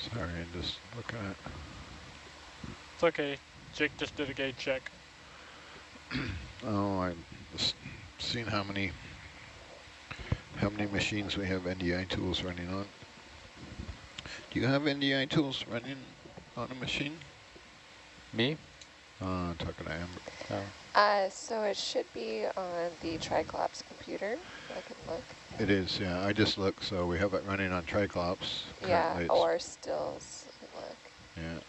Sorry, I'm just looking at. It's okay. Jake just did a gauge check. Oh, I'm just seeing how many machines we have NDI tools running on. Do you have NDI tools running on a machine? Me? Talking to Amber. Oh. So it should be on the Triclops computer. I can look. It is, yeah. I just looked, so we have it running on Triclops. Yeah, Currently or stills. I can look. Yeah.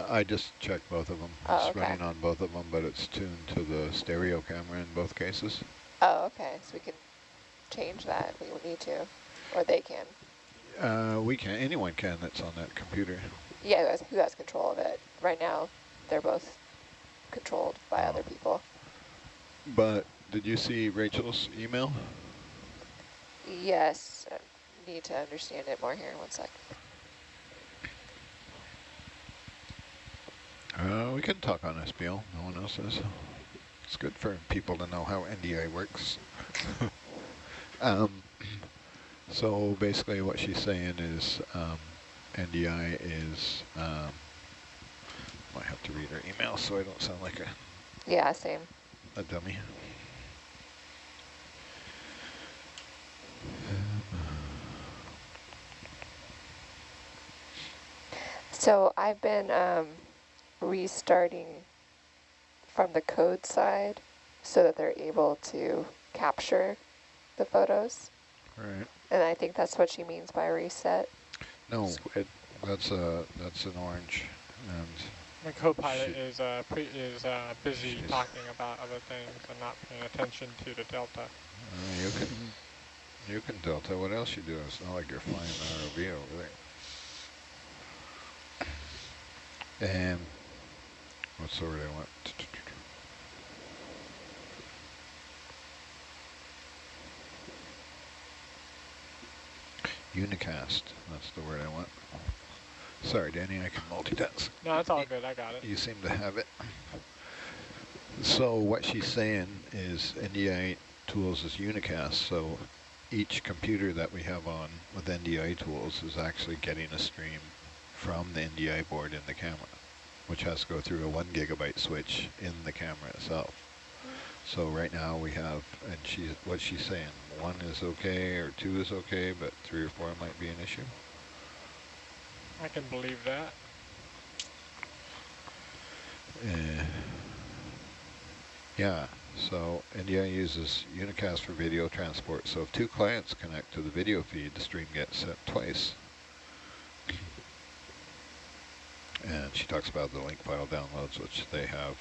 I just checked both of them. Oh, It's okay. running on both of them, but it's tuned to the stereo camera in both cases. Oh, okay. So we can change that if we need to, or they can. We can. Anyone can that's on that computer. Yeah, who has control of it? Right now, they're both controlled by other people. But did you see Rachel's email? Yes, I need to understand it more here. 1 sec. We can talk on SBL. No one else is. It's good for people to know how NDI works. So basically what she's saying is NDI is, might have to read her email so I don't sound like Yeah, same. a dummy. So I've been restarting from the code side so that they're able to capture the photos. Right. And I think that's what she means by reset. No, Squid. That's an orange, and My co-pilot Shoot. is busy talking about other things and not paying attention to the delta. you can delta. What else you do? It's not like you're flying the ROV over there. And what's the word I want? Unicast. That's the word I want. Sorry, Danny, I can multitask. No, that's all good. I got it. You seem to have it. So what she's saying is NDI tools is unicast, so each computer that we have on with NDI tools is actually getting a stream from the NDI board in the camera, which has to go through a 1 gigabyte switch in the camera itself. So right now we have, and what she's saying, 1 is okay or 2 is okay, but 3 or 4 might be an issue. I can believe that. Yeah, so NDI uses unicast for video transport. So if 2 clients connect to the video feed, the stream gets sent twice. And she talks about the link file downloads, which they have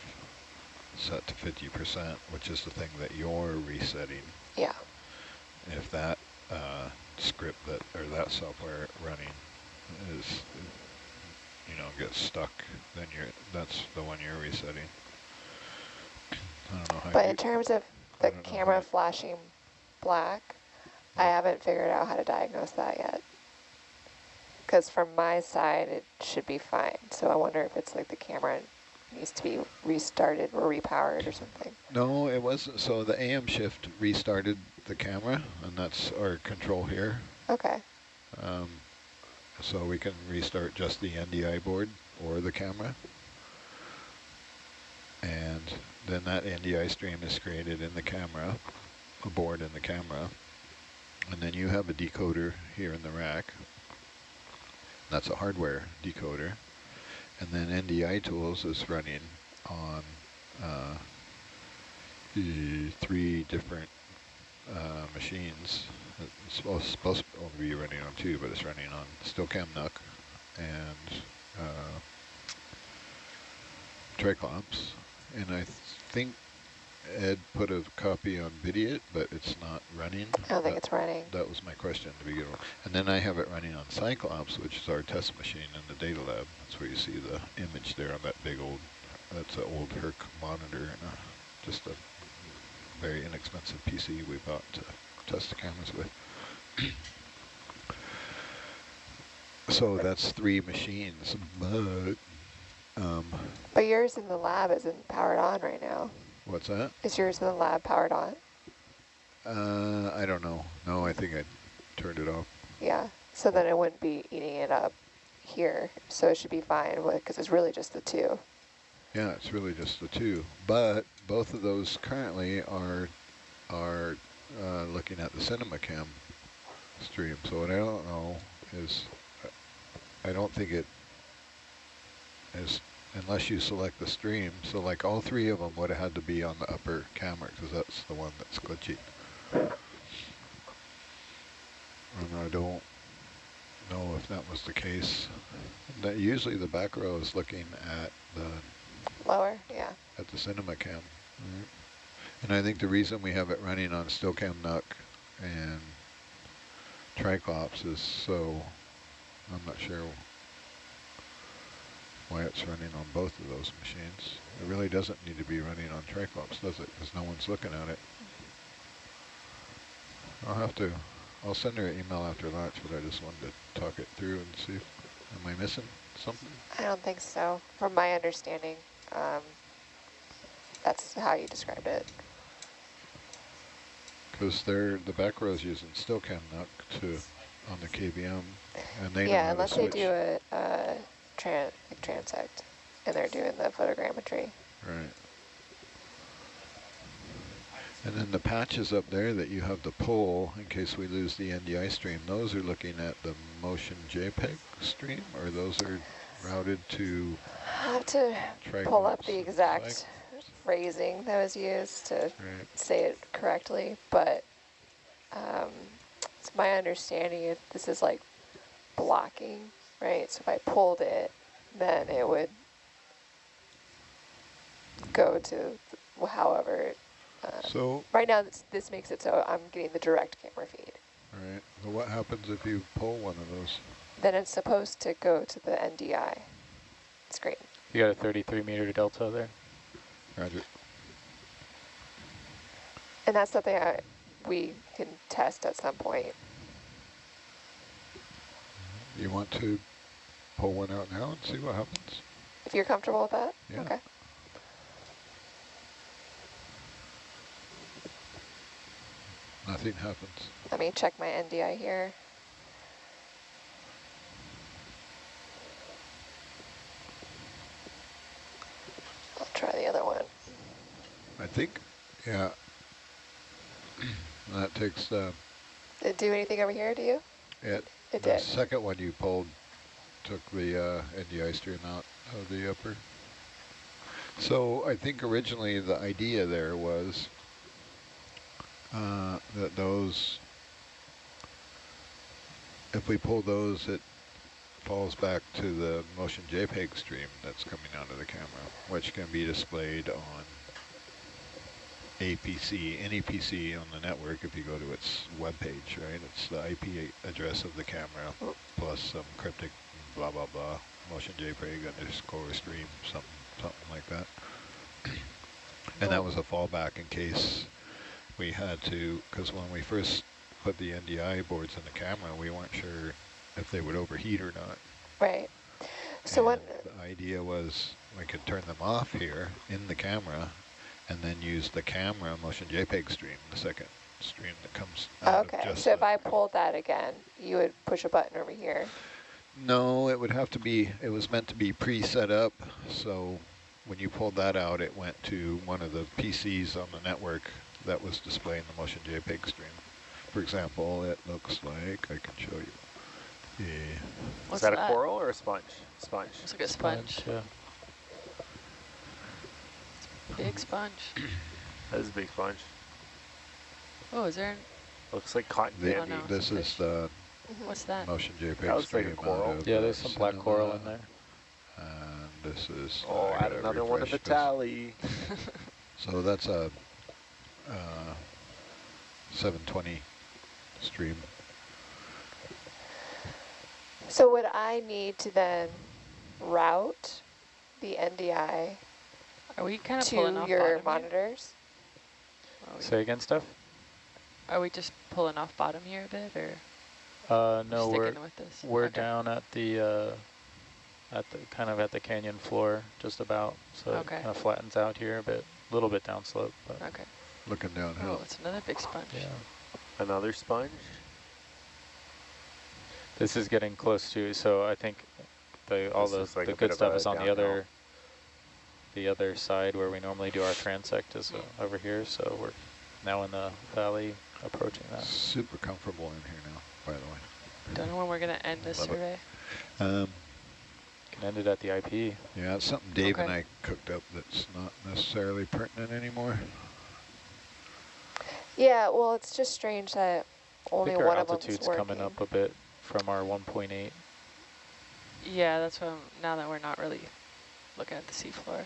set to 50%, which is the thing that you're resetting. Yeah. If that script or that software running is, gets stuck, then that's the one you're resetting. I don't know how. But in terms of the camera flashing black, I haven't figured out how to diagnose that yet. Because from my side, it should be fine. So I wonder if it's like the camera needs to be restarted or repowered or something. No, it wasn't. So the AM shift restarted the camera, and that's our control here. Okay. So we can restart just the NDI board or the camera. And then that NDI stream is created in the camera, a board in the camera. And then you have a decoder here in the rack. That's a hardware decoder. And then NDI tools is running on 3 different machines. It's supposed to only be running on 2, but it's running on StillCam NUC and Triclops. And I think Ed put a copy on Vidiot, but it's not running. I don't think it's running. That was my question to begin with. And then I have it running on Cyclops, which is our test machine in the data lab. That's where you see the image there on that big old, that's an old Herc monitor, and just a very inexpensive PC we bought to test the cameras with. So that's 3 machines, But yours in the lab isn't powered on right now. what's that? Is yours in the lab powered on? I don't know. No, I think I turned it off. Yeah. So then it wouldn't be eating it up here. So it should be fine because it's really just the 2. Yeah, it's really just the 2. But both of those currently are looking at the CinemaCam stream. So what I don't know is, I don't think it is, unless you select the stream. So like all 3 of them would have had to be on the upper camera because that's the one that's glitchy. And I don't know if that was the case. That usually the back row is looking at the Lower, yeah. at the CinemaCam. And I think the reason we have it running on StillCam NUC and Triclops is so, I'm not sure why it's running on both of those machines. It really doesn't need to be running on Triclops, does it? Because no one's looking at it. I'll send her an email after lunch, but I just wanted to talk it through and see am I missing something? I don't think so. From my understanding, that's how you described it. Because the back row is using StillCam NUC on the KVM, and they know Yeah, how unless to they switch. do a transect, and they're doing the photogrammetry. Right. And then the patches up there that you have to pull in case we lose the NDI stream, those are looking at the motion JPEG stream, or those are routed to I'll have to pull up the exact phrasing that was used to say it correctly, but it's my understanding if this is like blocking right? So if I pulled it, then it would go to however. So, Right now, this makes it so I'm getting the direct camera feed. all right. Well, what happens if you pull one of those? Then it's supposed to go to the NDI screen. You got a 33-meter delta there. Roger. And that's something we can test at some point. You want to pull one out now and see what happens? If you're comfortable with that? Yeah. Okay. Nothing happens. Let me check my NDI here. I'll try the other one. I think, yeah. That takes, Did it do anything over here to you? it It the did. second one you pulled took the NDI stream out of the upper. So I think originally the idea there was that those, if we pull those, it falls back to the motion JPEG stream that's coming out of the camera, which can be displayed on a PC, any PC on the network if you go to its web page, right? It's the IP address of the camera plus some cryptic blah, blah, blah, motion JPEG underscore stream, something like that. And that was a fallback in case we had to, because when we first put the NDI boards in the camera, we weren't sure if they would overheat or not. Right. So and what? The idea was we could turn them off here in the camera and then use the camera motion JPEG stream, the second stream that comes out of Okay, just so if I pulled that again, you would push a button over here. No, it would have to be, it was meant to be pre-set up, so when you pulled that out, it went to one of the PCs on the network that was displaying the motion JPEG stream. For example, it looks like, I can show you. Yeah. What's Is that a coral or a sponge? Sponge. Looks like a sponge. Yeah. Big sponge. That is a big sponge. Oh, is there? Looks like cotton The, Oh, candy. no. this is the What's that? motion JPEG That looks like a stream. coral. out of Yeah, the there's some black coral in cinema, there. And this is, Oh, I add gotta another one to the refresh this. tally. So that's a 720 stream. So would I need to then route the NDI Are we kind of pulling to off your bottom here? monitors? Say again, Steph? Are we just pulling off bottom here a bit, or No, we're sticking with this? we're Okay. down at the kind of at the canyon floor, just about. So it Okay. kind of flattens out here a bit, little bit downslope, but Okay. Looking Oh, downhill. it's another big sponge. yeah. Another sponge. This is getting close to. So I think all This is like the a bit good of stuff a is on downhill. the other side where we normally do our transect is over here. So we're now in the valley approaching that. Super comfortable in here now, by the way. Don't know when we're gonna end this Love it. survey. Can end it at the IP. Yeah, it's something Dave and Okay. I cooked up that's not necessarily pertinent anymore. Yeah, well, it's just strange that I only think our one of them's altitude's working. coming up a bit from our 1.8. Yeah, that's what now that we're not really looking at the seafloor.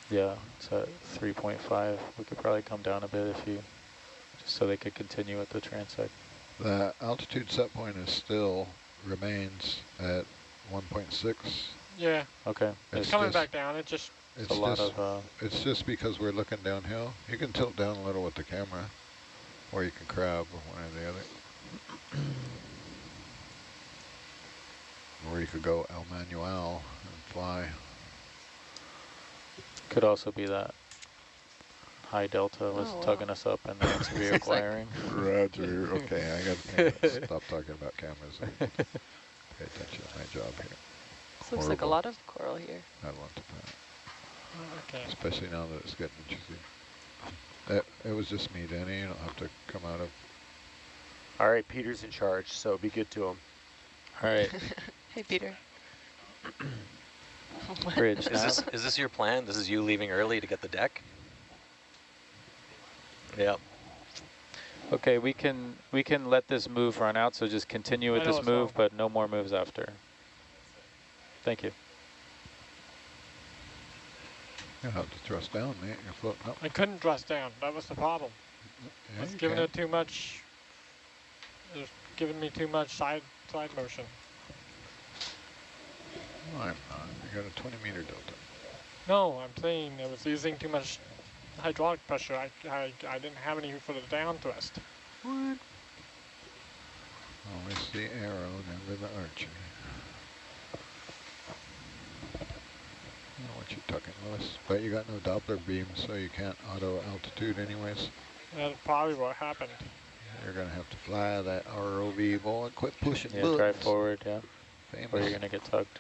Yeah, so at 3.5, we could probably come down a bit if you, just so they could continue with the transect. The altitude set point is still remains at 1.6. Yeah, Okay. it's It's coming just- back down. It just, It's a lot just, of, it's just because we're looking downhill. You can tilt down a little with the camera, or you can crab, one or the other. Or you could go El Manuel and fly. could also be that high delta was Oh, wow. tugging us up and then it's reacquiring. Roger. Okay, I got to stop talking about cameras and pay attention to my job here. This looks like a Horrible. lot of coral here. I want to that, okay. especially now that it's getting interesting. It was just me, Danny. You don't have to come out of. All right, Peter's in charge, so be good to him. All right, Hey, Peter. bridge Is nav. this your plan? This is you leaving early to get the deck? Yep. Okay, we can let this move run out, so just continue with I know this it's move, all- but no more moves after. Thank you. You'll have to thrust down, mate. You're floating up. I couldn't thrust down. That was the problem. Yeah, I was you giving can. it too much. It was giving me too much side motion. No, I'm not. You got a 20-meter delta. No, I'm saying I was using too much hydraulic pressure. I didn't have any for the down thrust. What? Always the arrow, never the archer. I know what you're talking, Lewis. But you got no Doppler beam, so you can't auto altitude anyways. That's probably what happened. You're going to have to fly that ROV, boy. Quit pushing Yeah, buttons. drive forward, yeah. Or you're Famous, going to get tugged.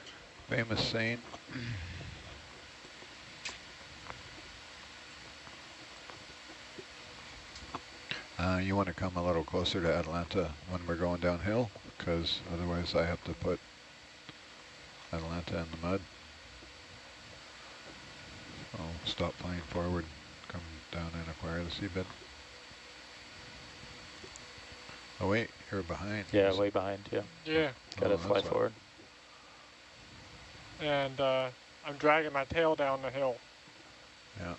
famous saying. You want to come a little closer to Atlanta when we're going downhill, because otherwise I have to put Atlanta in the mud. I'll stop flying forward, come down and acquire the seabed. Oh wait, you're behind. Yeah, way behind, yeah. Yeah, Gotta Oh, fly that's why. forward. and I'm dragging my tail down the hill. Yeah.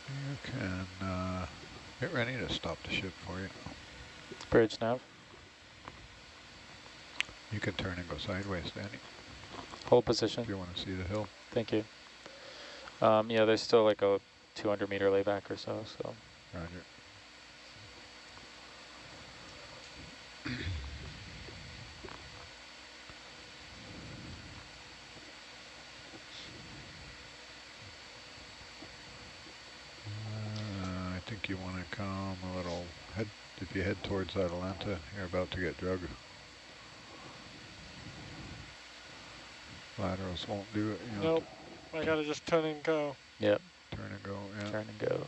You can get ready to stop the ship for you. Bridge nav. You can turn and go sideways, Danny, Hold if position. you want to see the hill. Thank you. Yeah, there's still like a 200-meter layback or so, so. Roger. I think you want to come a little head. If you head towards Atalanta, you're about to get drugged. Laterals won't do it. You Nope, I gotta just turn and go. Yep, turn and go. Yeah. turn and go.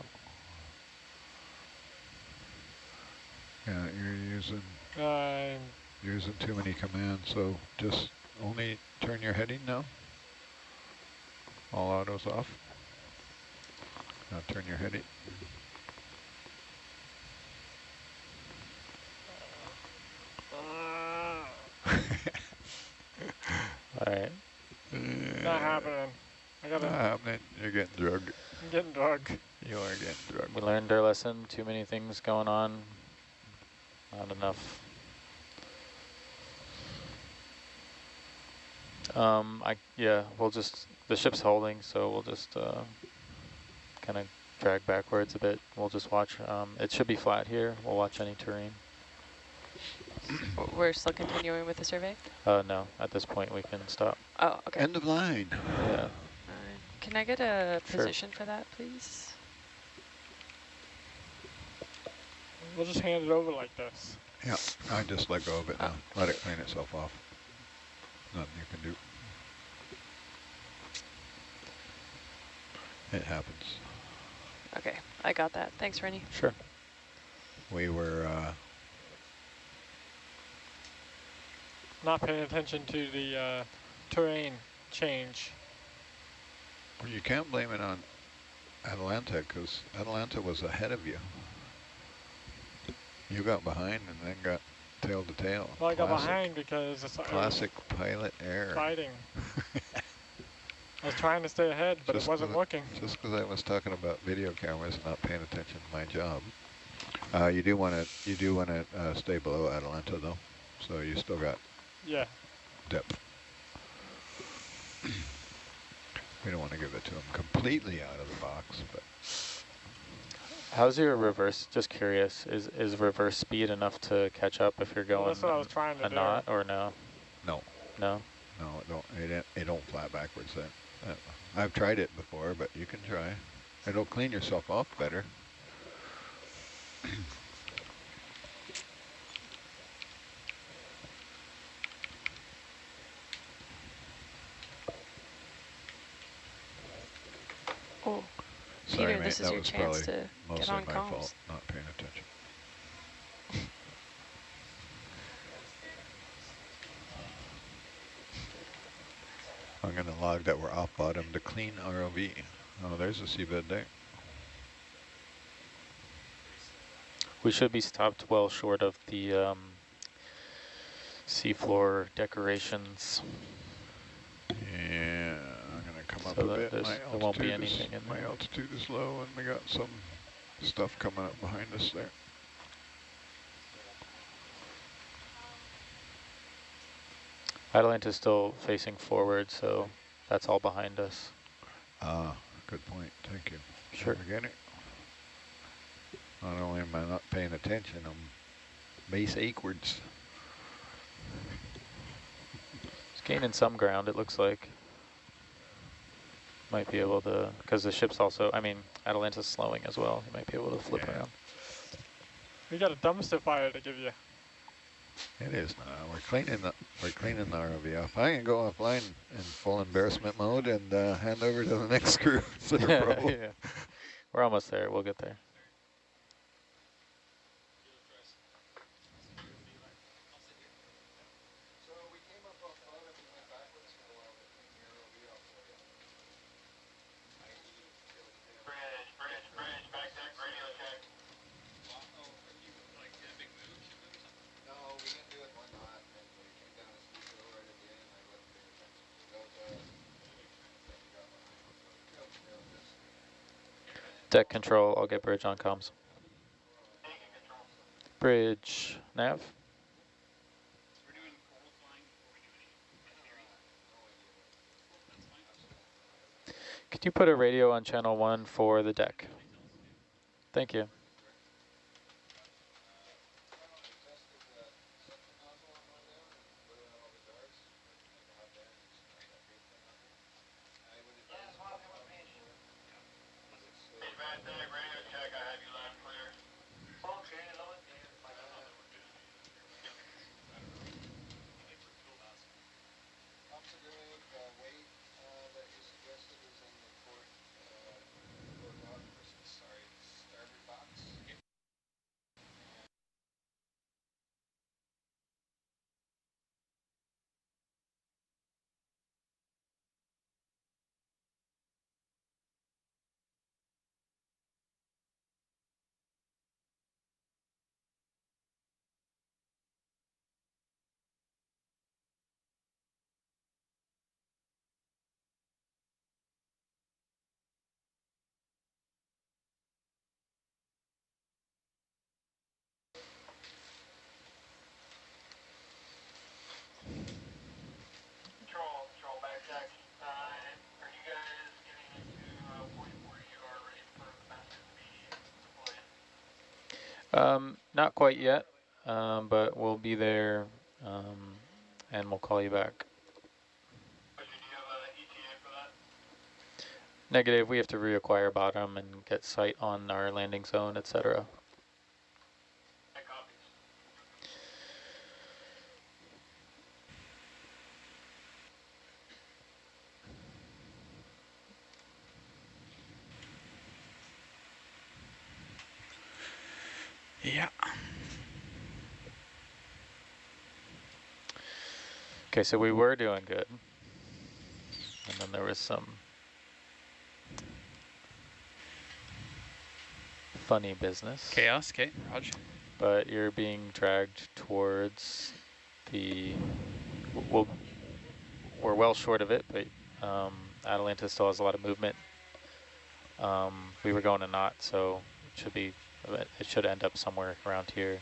Yeah, you're I'm using too many commands, so just only turn your heading now. All autos off. Now turn your heading. All right. not happening. I Not gotta. happening. You're getting drugged. I'm getting drugged. You are getting drugged. We learned our lesson. Too many things going on. Not enough. Yeah, we'll just, the ship's holding, so we'll just kind of drag backwards a bit. We'll just watch. It should be flat here. We'll watch any terrain. We're still continuing with the survey? No, at this point we can stop. Oh, okay. End of line. Yeah. Can I get a Sure. position for that, please? We'll just hand it over like this. Yeah, I just let go of it now. Let it clean itself off. Nothing you can do. It happens. Okay, I got that. Thanks, Rennie. Sure. We were, Not paying attention to the terrain change. well, you can't blame it on Atalanta, because Atalanta was ahead of you. You got behind and then got tail to tail. Well, I got Classic- behind because it's Classic pilot error. fighting. I was trying to stay ahead, but Just it wasn't 'cause working. Just because I was talking about video cameras and not paying attention to my job. You do want to stay below Atalanta though, so you still got Yeah. depth. We don't want to give it to them completely out of the box, but How's your reverse? Just curious. Is reverse speed enough to catch up if you're Well, going that's what I was trying to a do. knot or no? no, No. it don't fly backwards then. I've tried it before, but you can try. It'll clean yourself off better. Oh, Sorry, Peter, mate, this is that your was chance probably to get mostly on my comms. fault, not paying attention. I'm going to log that we're off bottom to clean ROV. Oh, there's a seabed there. We should be stopped well short of the seafloor decorations, Yeah, I'm gonna come up so a that bit. there won't be anything in My there. altitude is low, and we got some stuff coming up behind us there. Atalanta's still facing forward, so that's all behind us. Ah, good point. Thank you. Sure. Forget it. Not only am I not paying attention, I'm base equards. It's gaining some ground, it looks like. Might be able to, because the ship's also, I mean, Atalanta's slowing as well. You might be able to flip Yeah. around. We got a dumpster fire to give you. It is now. We're cleaning the ROV off. I can go offline in full embarrassment mode and hand over to the next crew. Yeah. We're almost there. We'll get there. Deck control, I'll get bridge on comms. Bridge, nav. Could you put a radio on channel 1 for the deck? Thank you. Not quite yet, but we'll be there, and we'll call you back. Negative, we have to reacquire bottom and get sight on our landing zone, etc. Yeah. Okay, so we were doing good. And then there was some funny business. Chaos, okay, Roger. But you're being dragged towards the, we're well short of it, but Atalanta still has a lot of movement. We were going a knot, so it should end up somewhere around here.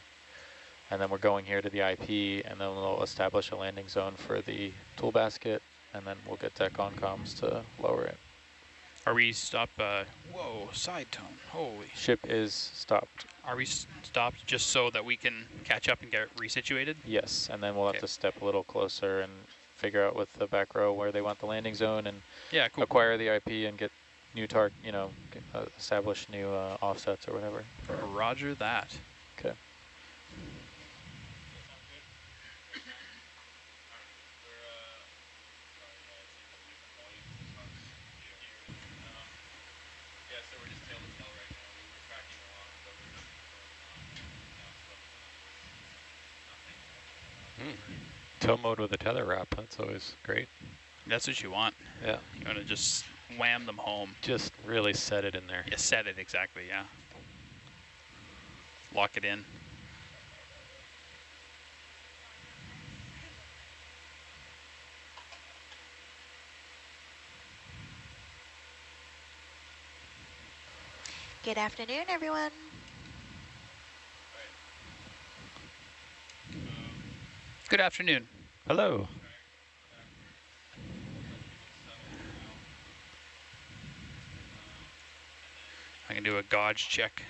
And then we're going here to the IP, and then we'll establish a landing zone for the tool basket, and then we'll get deck on comms to lower it. Are we stopped? Whoa, side tone. Holy. Ship is stopped. Are we stopped just so that we can catch up and get resituated? Yes, and then we'll have to step a little closer and figure out with the back row where they want the landing zone, and yeah, cool. Acquire the IP and get new establish new offsets or whatever. Roger that. Okay. Tow mode with a tether wrap, that's always great. That's what you want. Yeah. You want to just wham them home. Just really set it in there. Yeah, set it exactly, yeah. lock it in. Good afternoon, everyone. Good afternoon. Hello. I can do a gauge check.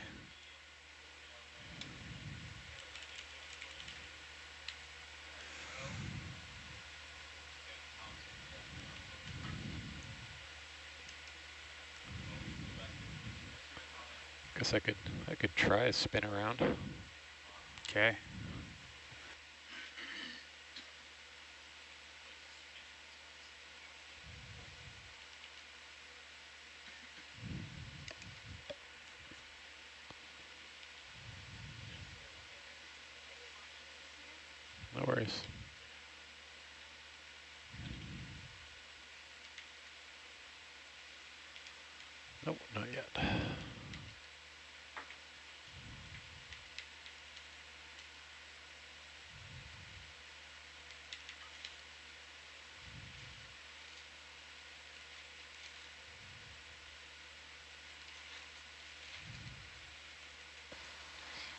Guess I could try a spin around. Okay. No worries. Nope, not yet.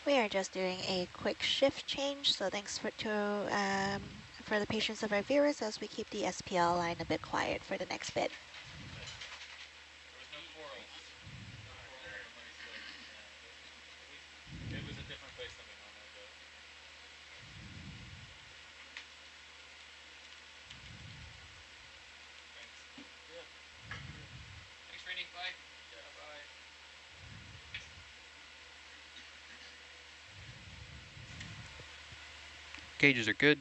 We are just doing a quick shift change, so thanks for the patience of our viewers as we keep the SPL line a bit quiet for the next bit. It was a different place than we normally go. Thanks, Rainy. Bye. Yeah, bye. Gauges are good.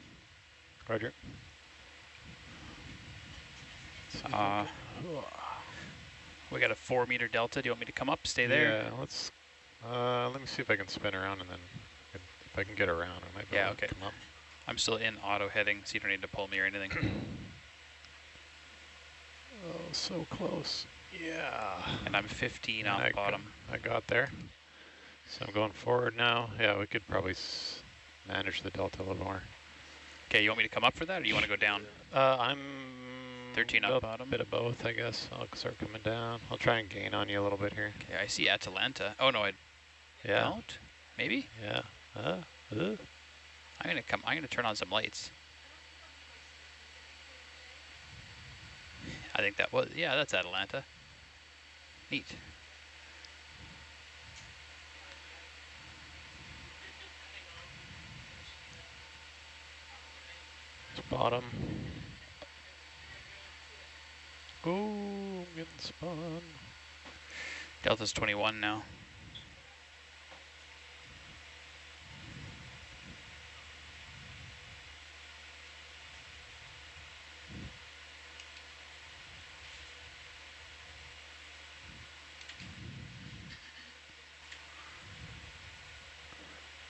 Roger. We got a 4-meter delta. Do you want me to come up? Stay there? Yeah, let me see if I can spin around, and then if I can get around, I might be able to come up. I'm still in auto heading, so you don't need to pull me or anything. Oh, so close. Yeah. And I'm 15 off bottom. I got there. So I'm going forward now. Yeah, we could probably manage the delta a little more. Okay, you want me to come up for that, or you want to go down? I'm 13 off bottom. A bit of both, I guess. I'll start coming down. I'll try and gain on you a little bit here. Okay, I see Atalanta. Oh no, I don't. Maybe. Yeah. I'm gonna turn on some lights. I think that was, yeah, that's Atalanta. Neat. It's bottom. Oh, I'm getting spun. Delta's 21 now.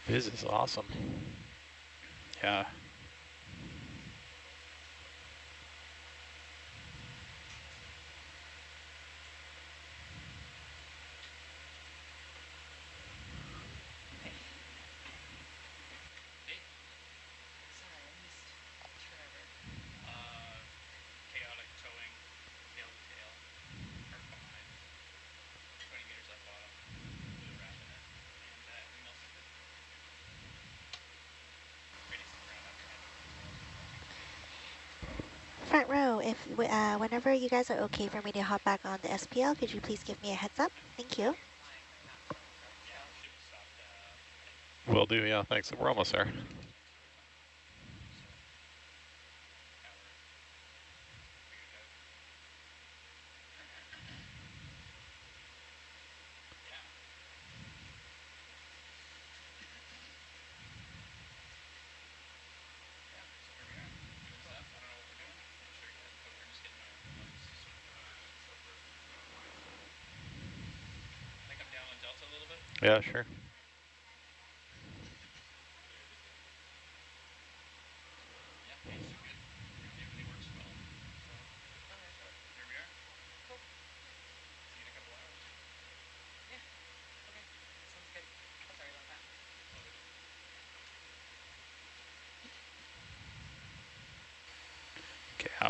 This is awesome. Yeah. Chaotic towing, tail to tail, or 20 meters off bottom, blue wrap in it, and everything else is good. Ready to ground after handover. Front row, if whenever you guys are okay for me to hop back on the SPL, could you please give me a heads up? Thank you. Will do, yeah, thanks. We're almost there. Yeah, sure.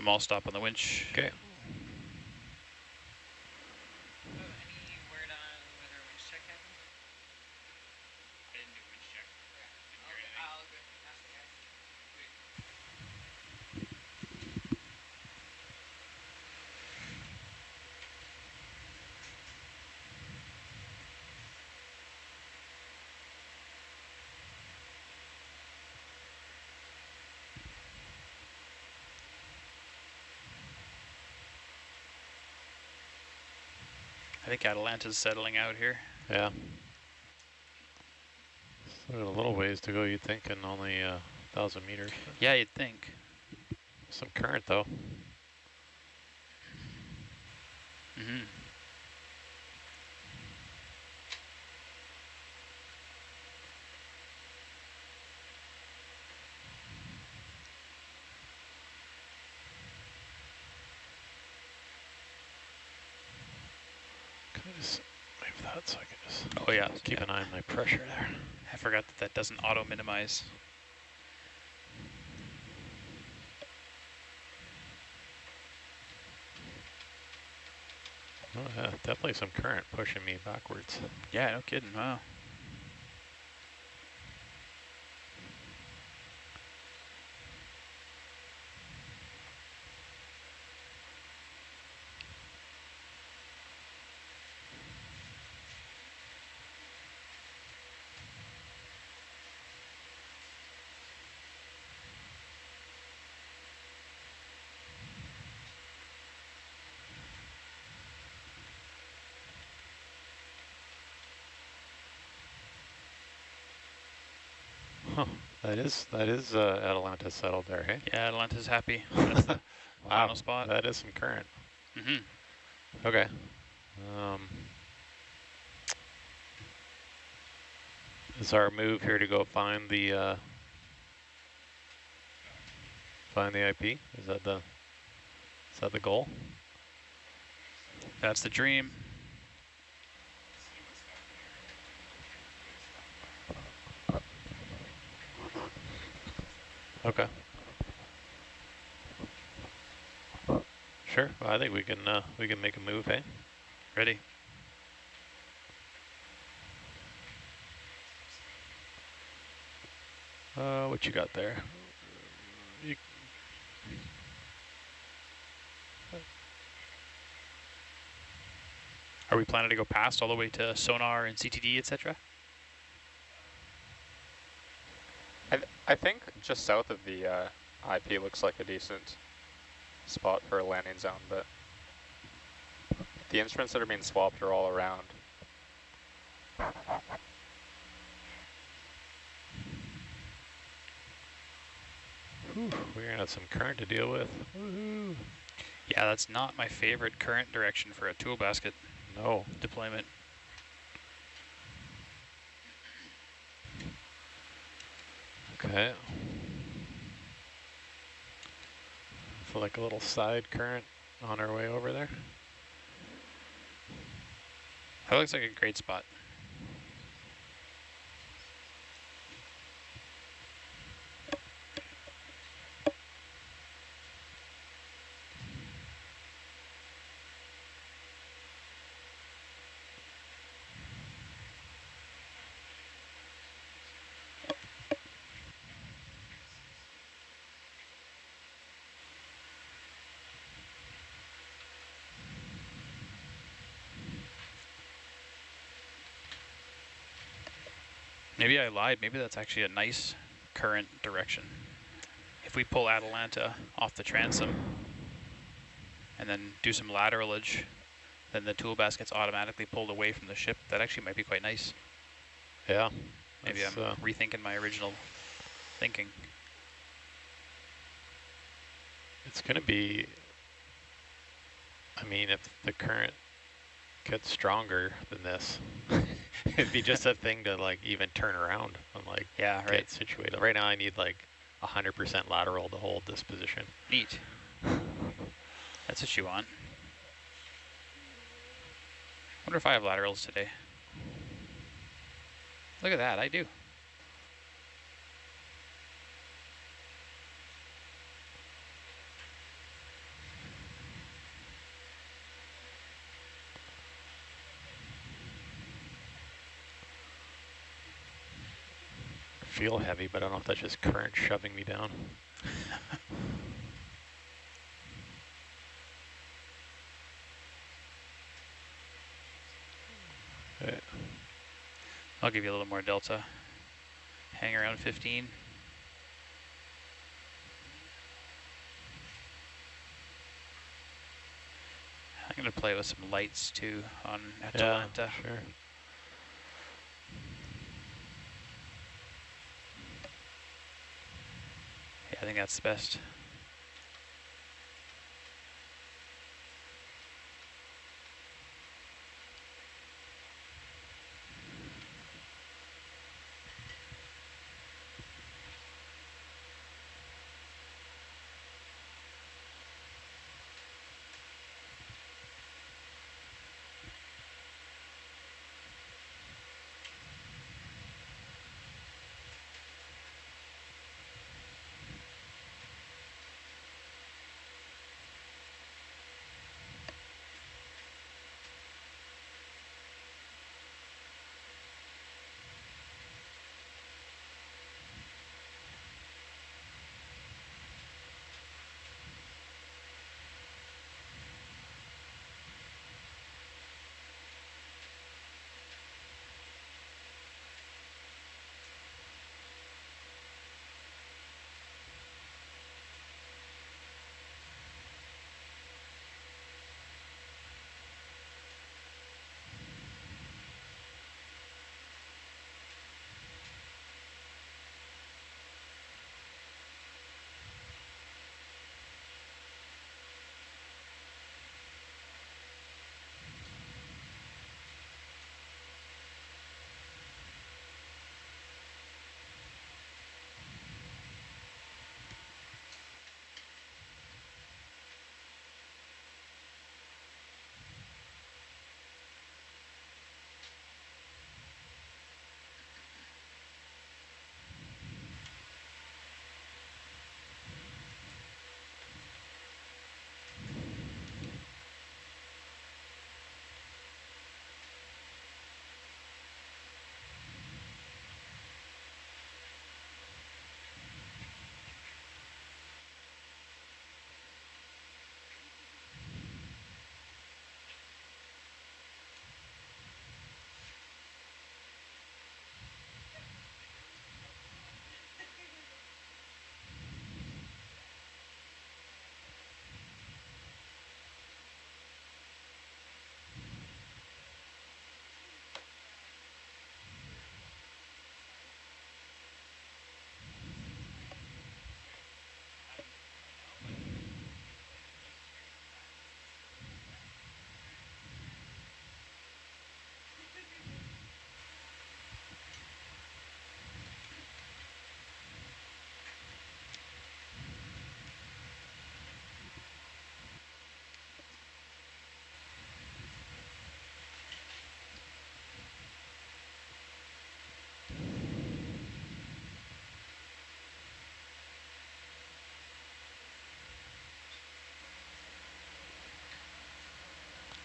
I'll stop on the winch. Okay. Any word on whether a winch check happened? I didn't do a winch check. Didn't hear anything. I'll go ask the guys. I think Atalanta's settling out here. Yeah. So a little ways to go, you'd think, and only 1,000 meters. Yeah, you'd think. Some current, though. Mm-hmm. Can I just move that so I can just Oh yeah, keep an eye on my pressure there? I forgot that that doesn't auto minimize. Oh yeah, definitely some current pushing me backwards. Yeah, no kidding. Wow. Huh. That is Atalanta settled there, hey? Yeah, Atalanta's happy. That's the Wow, final spot. that is some current. Mm-hmm. Okay. Is our move here to go find the IP? Is that the goal? That's the dream. Okay. Sure. Well, I think we can make a move, hey? Ready. What you got there? Are we planning to go past all the way to sonar and CTD, etc.? I think just south of the IP looks like a decent spot for a landing zone, but the instruments that are being swapped are all around. Whew, we're gonna have some current to deal with. Woohoo! Yeah, that's not my favorite current direction for a tool basket No. deployment. Okay. So like a little side current on our way over there. That looks like a great spot. Maybe I lied. Maybe that's actually a nice current direction. If we pull Atalanta off the transom and then do some lateralage, then the tool basket's automatically pulled away from the ship. That actually might be quite nice. Yeah. Maybe I'm rethinking my original thinking. It's gonna be, I mean, if the current gets stronger than this, it'd be just a thing to like even turn around and like get situated. Right now I need like 100% lateral to hold this position. Neat. That's what you want. Wonder if I have laterals today. Look at that, I do. feel heavy, but I don't know if that's just current shoving me down. Okay. I'll give you a little more delta. Hang around 15. I'm going to play with some lights too on Atalanta. Yeah, sure. Yeah, I think that's the best.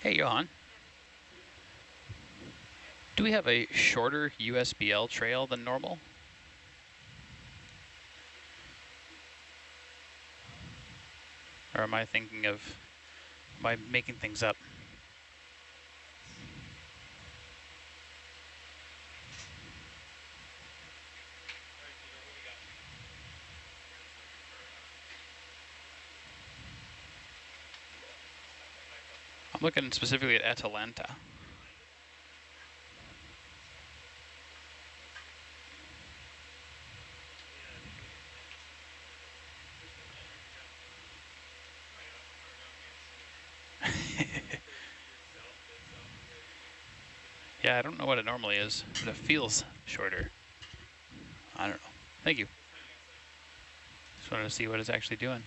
Hey, Johan. Do we have a shorter USBL trail than normal? Or am I making things up? I'm looking specifically at Atalanta. Yeah, I don't know what it normally is, but it feels shorter. I don't know. Thank you. Just wanted to see what it's actually doing.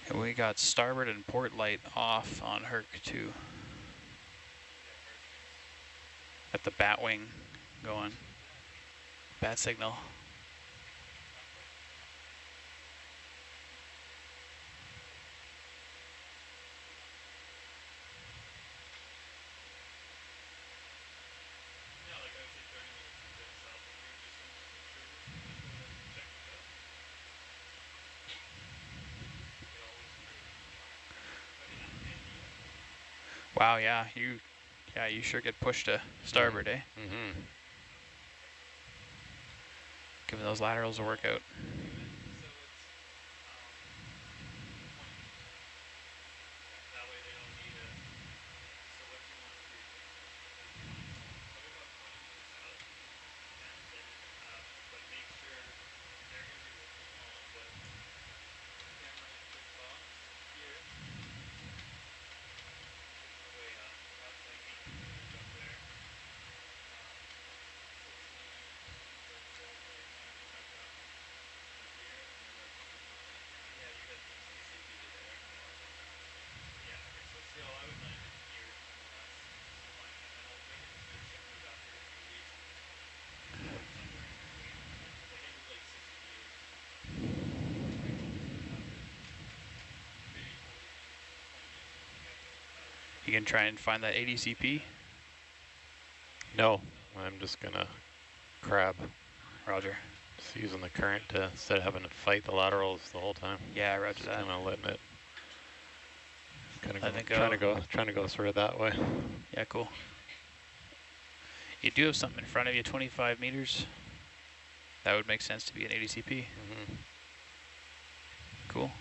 And we got starboard and port light off on Herc too. At the bat wing going. Bat signal. Wow, yeah, you sure get pushed to starboard, eh? Mm-hmm. Giving those laterals a workout. So it's that way they don't need it. So what you want to do is probably about 20 meters out, and then but make sure they're going to be working on the camera input box here. Working the way up. That's like 18 meters up there. 16, 17, 18 up here, and then that's yeah, you got the QCed there. Yeah, okay, so CLI would land in here, more or less. Fine, and then I'll bring it to the ship move after a few weeks. Somewhere in between. Like it was like 60 meters. Maybe 40 meters, 20 meters to get there. You can try and find that ADCP. No, I'm just gonna crab. Roger. Just using the current to, instead of having to fight the laterals the whole time. Yeah, roger that. Kind of letting it. Kind of I think trying to go through it that way. Yeah, cool. You do have something in front of you, 25 meters. That would make sense to be an ADCP. Mm-hmm. Cool.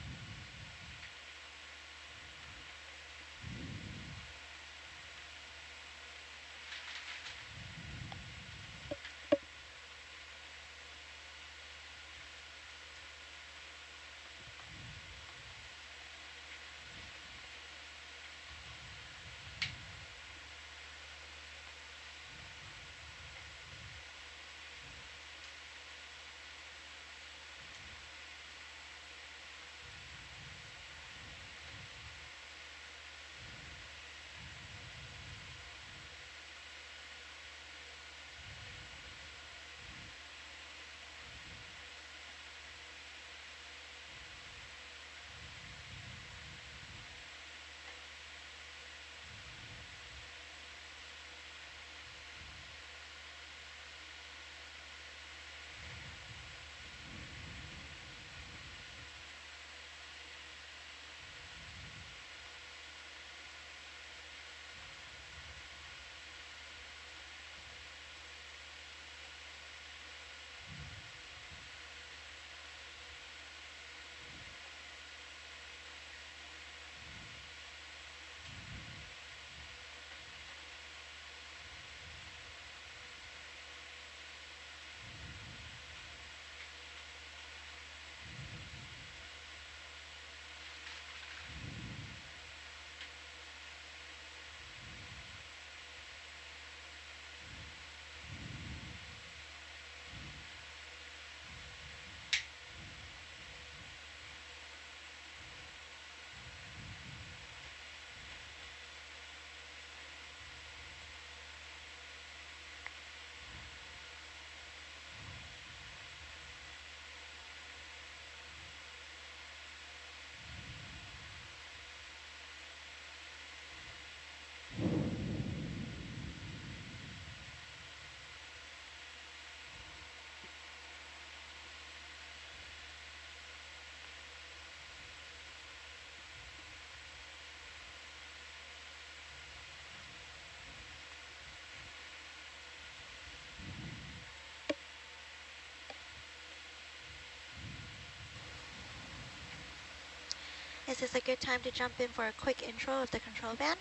Is this a good time to jump in for a quick intro of the control van?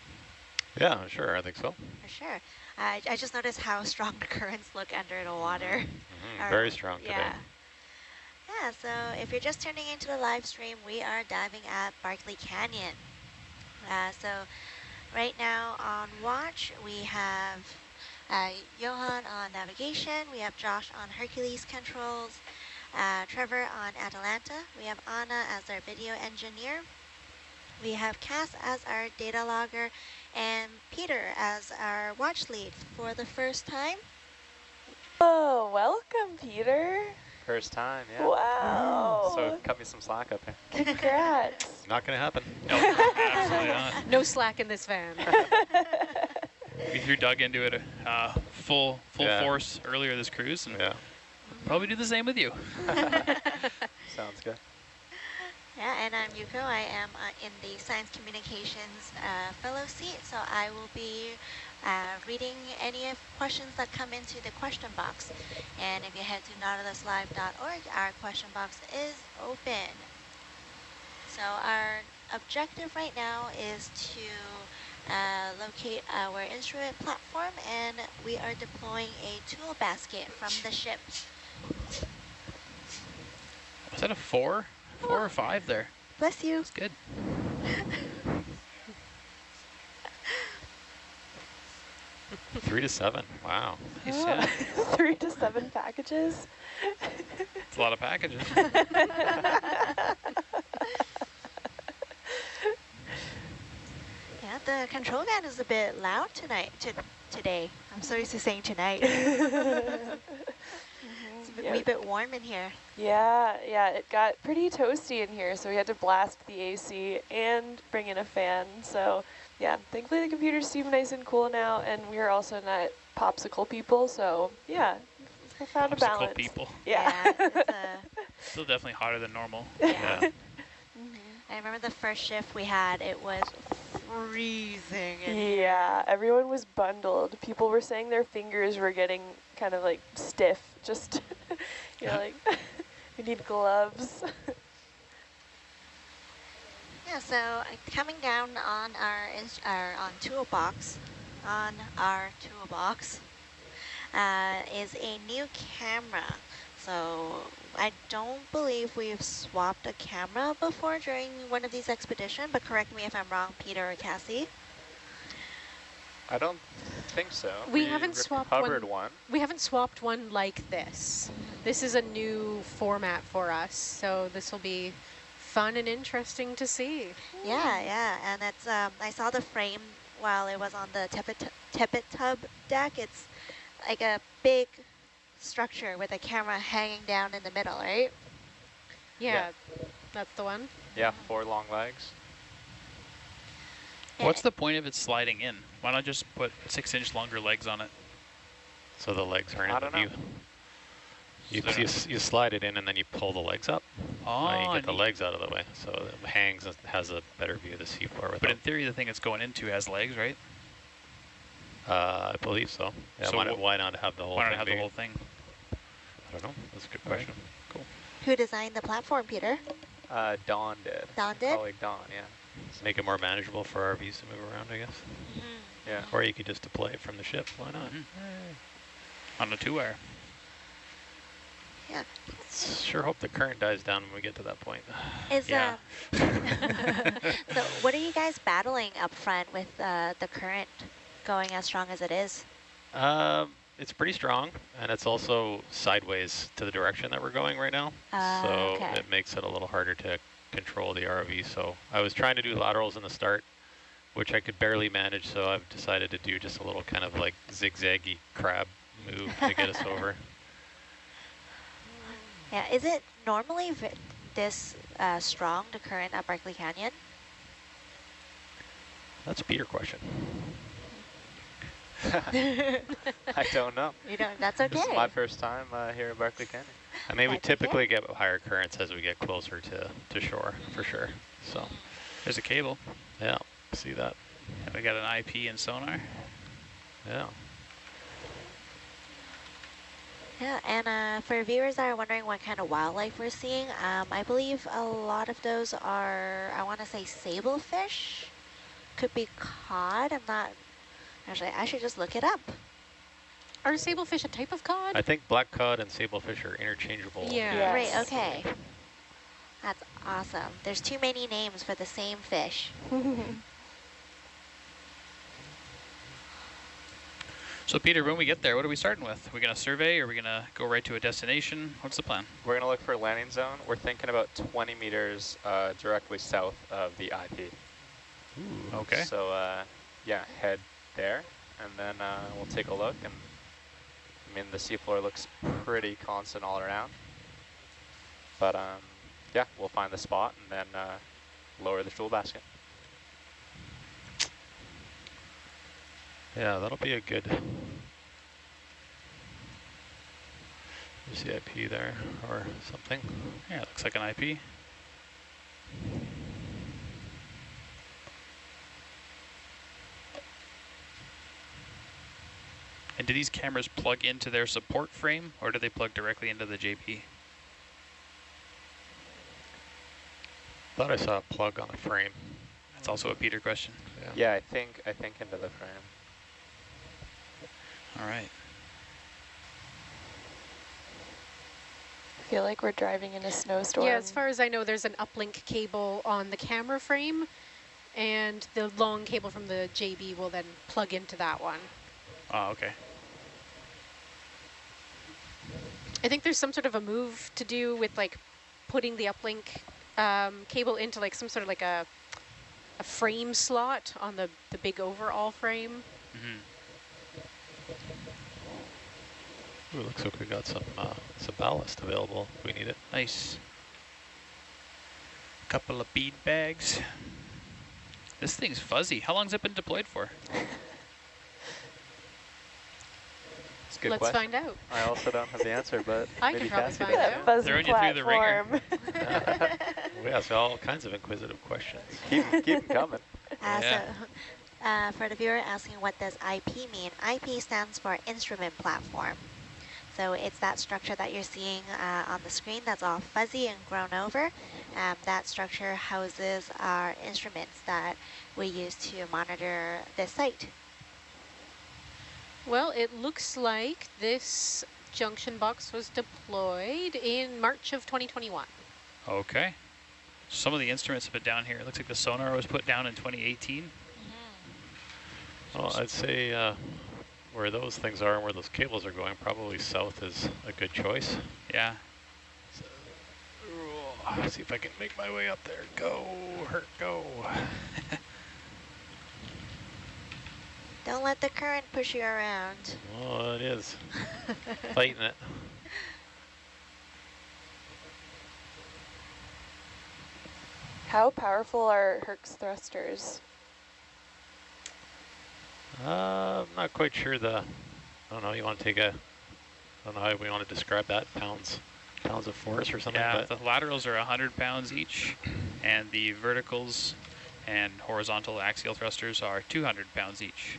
Yeah, sure, I think so. For sure. I just noticed how strong the currents look under the water. Mm-hmm. Very strong today. Yeah. Yeah, so if you're just tuning into the live stream, we are diving at Barkley Canyon. So right now on watch, we have Johan on navigation, we have Josh on Hercules controls, Trevor on Atalanta, we have Anna as our video engineer, we have Cass as our data logger, and Peter as our watch lead for the first time. Oh, welcome, Peter. First time, yeah. Wow. So cut me some slack up here. Congrats. Not gonna happen. No, absolutely not. No slack in this van. We threw Doug into it full Yeah. force earlier this cruise, and Yeah. probably do the same with you. Sounds good. Yeah, and I'm Yuko. I am in the Science Communications fellow seat, so I will be reading any of questions that come into the question box. And if you head to nautiluslive.org, our question box is open. So our objective right now is to locate our instrument platform, and we are deploying a tool basket from the ship. Was that a 4? 4 or 5 there? Bless you. That's good. 3 to 7. Wow. Nice, yeah. 3 to 7 packages. It's a lot of packages. Yeah, the control van is a bit loud today. I'm so used to saying tonight. It's a wee bit warm in here. Yeah, it got pretty toasty in here, so we had to blast the AC and bring in a fan. So yeah, thankfully the computers seem nice and cool now, and we're also not popsicle people, so yeah, we found a balance. Popsicle people. Yeah. Still definitely hotter than normal. Yeah. I remember the first shift we had, it was freezing. Yeah, everyone was bundled. People were saying their fingers were getting kind of like stiff, just, you know, like, we need gloves. Yeah, so coming down on our toolbox is a new camera. So I don't believe we've swapped a camera before during one of these expeditions, but correct me if I'm wrong, Peter or Cassie. I don't think so. We haven't swapped one. We haven't swapped one like this. This is a new format for us, so this will be fun and interesting to see. Yeah, and it's I saw the frame while it was on the Tippet Tub deck. It's like a big structure with a camera hanging down in the middle, right? Yeah, that's the one. Yeah, 4 long legs. What's the point of it sliding in? Why not just put 6-inch longer legs on it? So the legs aren't I in the don't view. You slide it in and then you pull the legs up. Oh, you get the legs out of the way, so it hangs and has a better view of the seafloor. But in theory, the thing it's going into has legs, right? I believe so. Yeah, So why not have the whole Why thing? not have the whole thing? I don't know. That's a good question. Cool. Who designed the platform, Peter? Dawn did. Dawn did? Colleague Dawn, yeah. Make it more manageable for RVs to move around, I guess. Yeah. Or you could just deploy it from the ship. Why not? On a 2-wire. Yeah. Sure hope the current dies down when we get to that point. Yeah. So what are you guys battling up front with the current going as strong as it is? It's pretty strong, and it's also sideways to the direction that we're going right now. So okay. it makes it a little harder to control the ROV. So I was trying to do laterals in the start, which I could barely manage, so I've decided to do just a little kind of like zigzaggy crab move to get us over. Yeah, is it normally this strong, the current at Barkley Canyon? That's a Peter question. I don't know. You don't. That's okay. This is my first time here at Barkley Canyon. I mean, we typically get higher currents as we get closer to shore, for sure. So There's a cable. yeah, see that? And we got an IP and sonar. Yeah. Yeah, and for viewers that are wondering what kind of wildlife we're seeing, I believe a lot of those are, I want to say sablefish. Could be cod. I'm not, actually, I should just look it up. Are sablefish a type of cod? I think black cod and sablefish are interchangeable. Yeah. Yes. Great, okay. That's awesome. There's too many names for the same fish. So Peter, when we get there, what are we starting with? Are we going to survey? Or are we going to go right to a destination? What's the plan? We're going to look for a landing zone. We're thinking about 20 meters directly south of the IP. Ooh, okay. So yeah, head there, and then we'll take a look. And I mean, the seafloor looks pretty constant all around. But yeah, we'll find the spot and then lower the tool basket. Yeah, that'll be a good CIP there or something. Yeah, looks like an IP. do these cameras plug into their support frame, or do they plug directly into the JB? Thought I saw a plug on a frame. That's also a Peter question. Yeah, I think into the frame. All right. I feel like we're driving in a snowstorm. Yeah, as far as I know, there's an uplink cable on the camera frame, and the long cable from the JB will then plug into that one. Oh, okay. I think there's some sort of a move to do with like putting the uplink cable into like some sort of like a frame slot on the big overall frame. Ooh, looks like we got some ballast available if we need it. Nice. Couple of bead bags. This thing's fuzzy. How long's it been deployed for? It's a good Let's question. find out. I also don't have the answer, but I maybe can probably Cassie find does. out. Fuzzy Throwing you through the ringer. platform. We asked all kinds of inquisitive questions. Keep them coming. So, for the viewer asking what does IP mean, IP stands for instrument platform. So it's that structure that you're seeing on the screen that's all fuzzy and grown over. That structure houses our instruments that we use to monitor the site. Well, it looks like this junction box was deployed in March of 2021. Okay. Some of the instruments have been down here. It looks like the sonar was put down in 2018. Well, I'd say where those things are and where those cables are going, probably south is a good choice. Yeah. So, see if I can make my way up there. Go, Herc, go. Don't let the current push you around. Oh, it is. Fighting it. How powerful are Herc's thrusters? I'm not quite sure I don't know, you want to take I don't know how we want to describe that, pounds of force or something. Yeah, but the laterals are 100 pounds each, and the verticals and horizontal axial thrusters are 200 pounds each.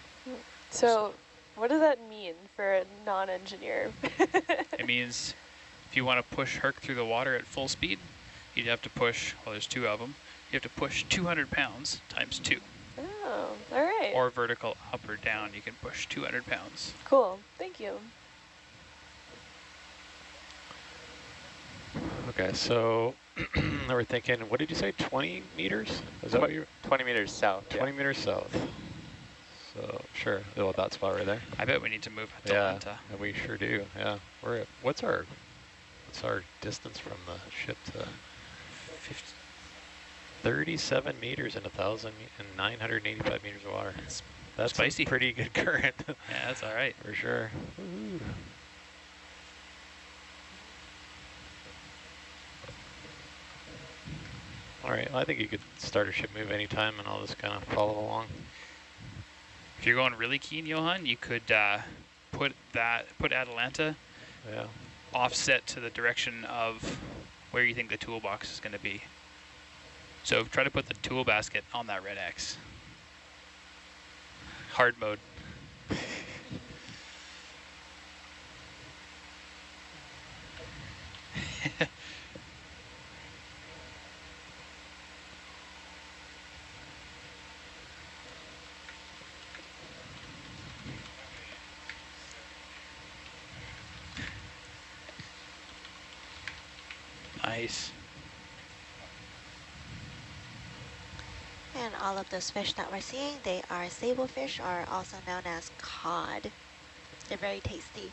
So what does that mean for a non-engineer? It means if you want to push Herc through the water at full speed, you'd have to push, well, there's two of them, you have to push 200 pounds times 2. Oh, all right. Or vertical up or down, you can push 200 pounds. Cool, thank you. okay, so we're thinking, what did you say, 20 meters? Is that what you 20 meters south. 20 meters south. So sure, well, that spot right there. I bet we need to move to Yeah, Atlanta. and we sure do. Yeah, we're at, what's our distance from the ship to 37 meters and 985 meters of water. That's spicy. A pretty good current. Yeah, that's all right. For sure. Ooh. All right, well, I think you could start a ship move anytime and I'll just kind of follow along. If you're going really keen, Johan, you could put Atalanta offset to the direction of where you think the toolbox is going to be. So try to put the tool basket on that red X. Hard mode. Nice. And all of those fish that we're seeing, they are sablefish, or also known as cod. They're very tasty,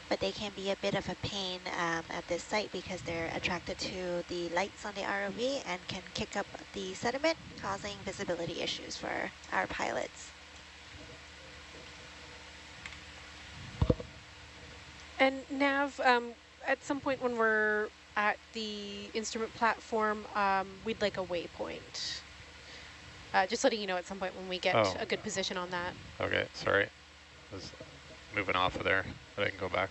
but they can be a bit of a pain at this site because they're attracted to the lights on the ROV and can kick up the sediment, causing visibility issues for our pilots. And Nav, at some point when we're at the instrument platform, we'd like a waypoint. Just letting you know at some point when we get a good position on that. Okay, sorry. I was moving off of there, but I can go back.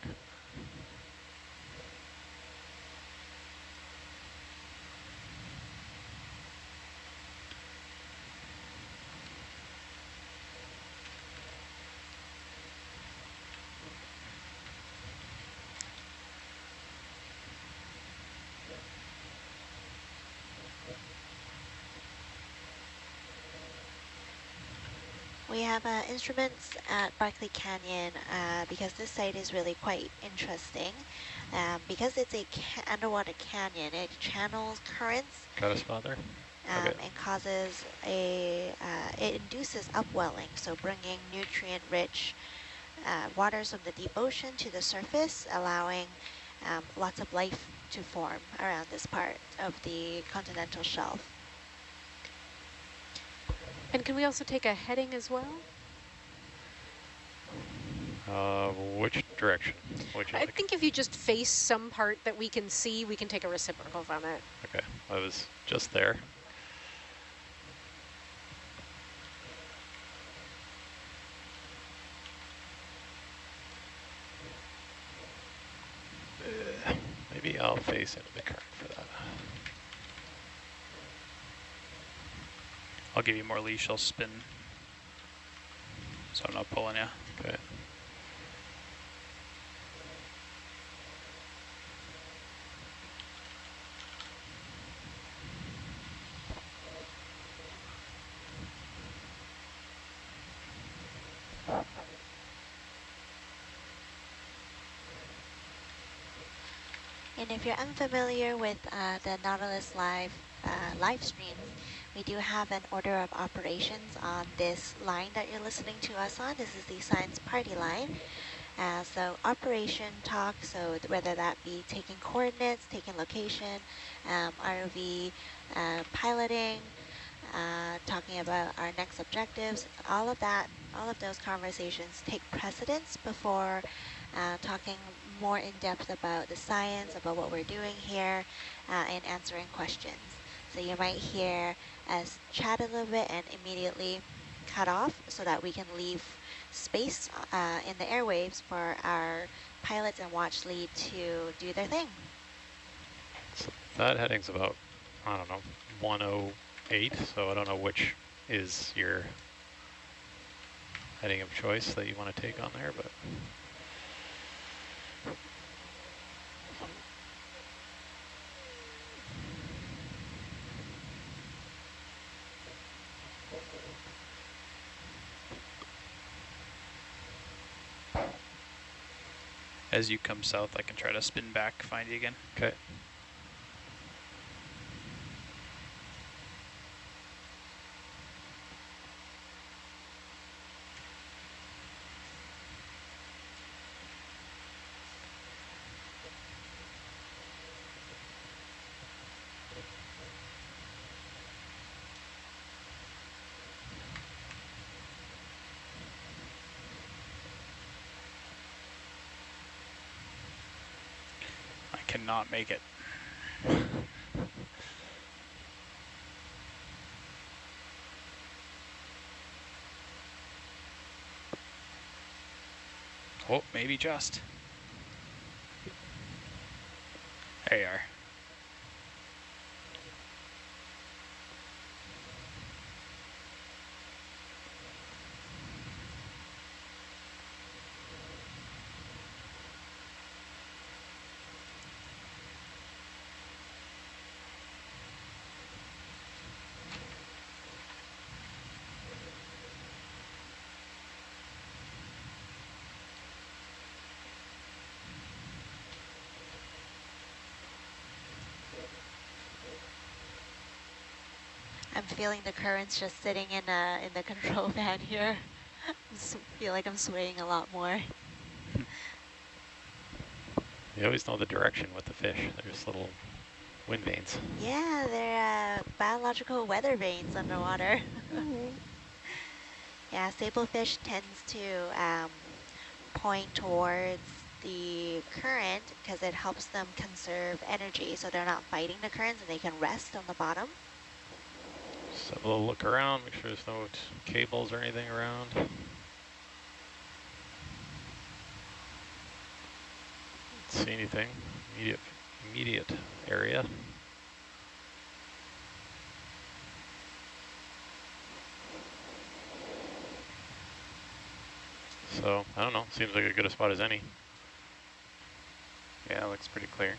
We have instruments at Barkley Canyon because this site is really quite interesting. Because it's a underwater canyon, it channels currents Got a spot there? Okay. and causes it induces upwelling, so bringing nutrient-rich waters of the deep ocean to the surface, allowing lots of life to form around this part of the continental shelf. And can we also take a heading as well? Which direction? I think if you just face some part that we can see, we can take a reciprocal from it. Okay, I was just there. Maybe I'll face into the current for that. I'll give you more leash, I'll spin. So I'm not pulling you. Okay. And if you're unfamiliar with the Nautilus live streams, we do have an order of operations on this line that you're listening to us on. This is the science party line. So operation talk, so whether that be taking coordinates, taking location, ROV piloting, talking about our next objectives, all of those conversations take precedence before talking more in depth about the science, about what we're doing here, and answering questions. So you might hear us chat a little bit and immediately cut off so that we can leave space in the airwaves for our pilots and watch lead to do their thing. So that heading's about, I don't know, 108, so I don't know which is your heading of choice that you want to take on there, but... As you come south, I can try to spin back, find you again. Okay. I cannot make it. Oh, maybe just. There you are. I'm feeling the currents just sitting in the control van here. I feel like I'm swaying a lot more. You always know the direction with the fish. There's little wind vanes. Yeah, they're biological weather vanes underwater. Yeah, sablefish tends to point towards the current because it helps them conserve energy, so they're not fighting the currents and they can rest on the bottom. Just have a little look around, make sure there's no cables or anything around. See anything? Immediate area. So, I don't know, seems like as good a spot as any. Yeah, it looks pretty clear.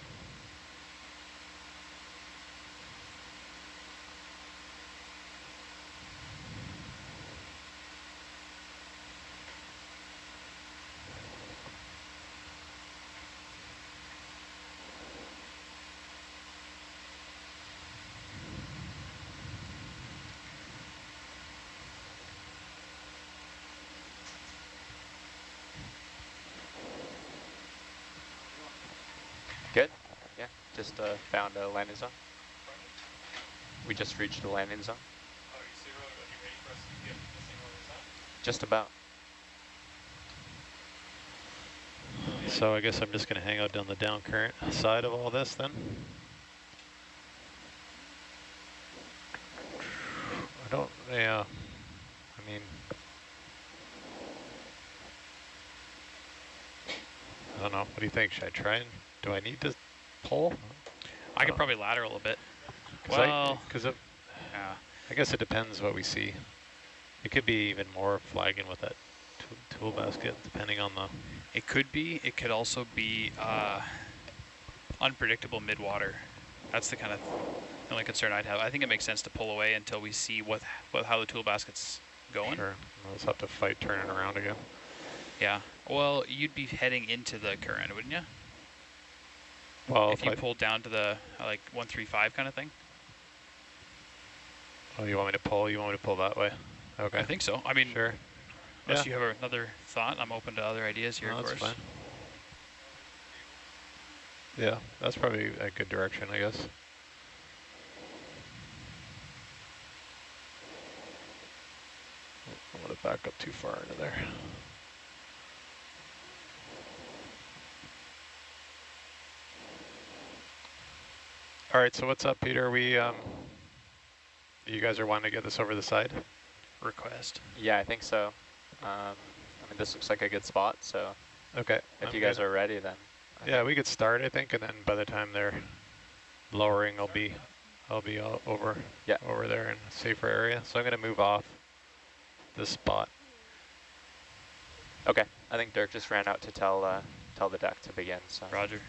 Just found a landing zone. We just reached the landing zone. Oh, you ready for us to get this thing over the side? Just about. So I guess I'm just going to hang out down the down current side of all this then. Yeah, I mean, I don't know. What do you think? Should I try and, do I need to pull? I could probably lateral a bit. Well, yeah. I guess it depends what we see. It could be even more flagging with that tool basket, depending on the... It could be. It could also be unpredictable mid-water. That's the only concern I'd have. I think it makes sense to pull away until we see how the tool basket's going. Sure. We'll just have to fight turning around again. Yeah. Well, you'd be heading into the current, wouldn't you? Well, if you pulled down to the like 135 kind of thing. Oh, you want me to pull? You want me to pull that way? Okay. I think so. I mean, sure. Unless you have another thought, I'm open to other ideas here, No, of that's course. fine. Yeah, that's probably a good direction, I guess. I don't want to back up too far into there. All right, so what's up, Peter? You guys are wanting to get this over the side? Request. Yeah, I think so. I mean, this looks like a good spot, so okay. If you guys are ready, then. Yeah, we could start, I think, and then by the time they're lowering, I'll be over there in a safer area. So I'm going to move off this spot. Okay, I think Dirk just ran out to tell the deck to begin. So. Roger.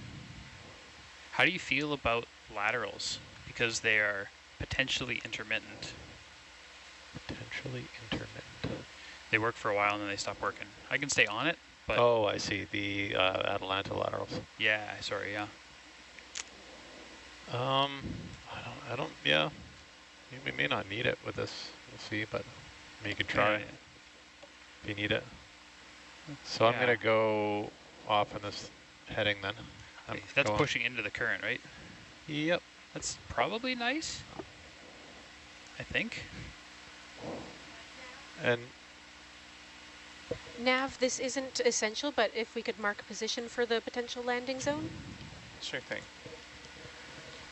How do you feel about laterals? Because they are potentially intermittent. Potentially intermittent. They work for a while and then they stop working. I can stay on it, but... Oh, I see. The Atalanta laterals. Yeah, sorry, yeah. I don't, yeah. We may not need it with this. We'll see, but I mean, you can try if you need it. So I'm going to go off in this heading then. That's pushing into the current, right? Yep. That's probably nice, I think. And Nav, this isn't essential, but if we could mark a position for the potential landing zone? Sure thing.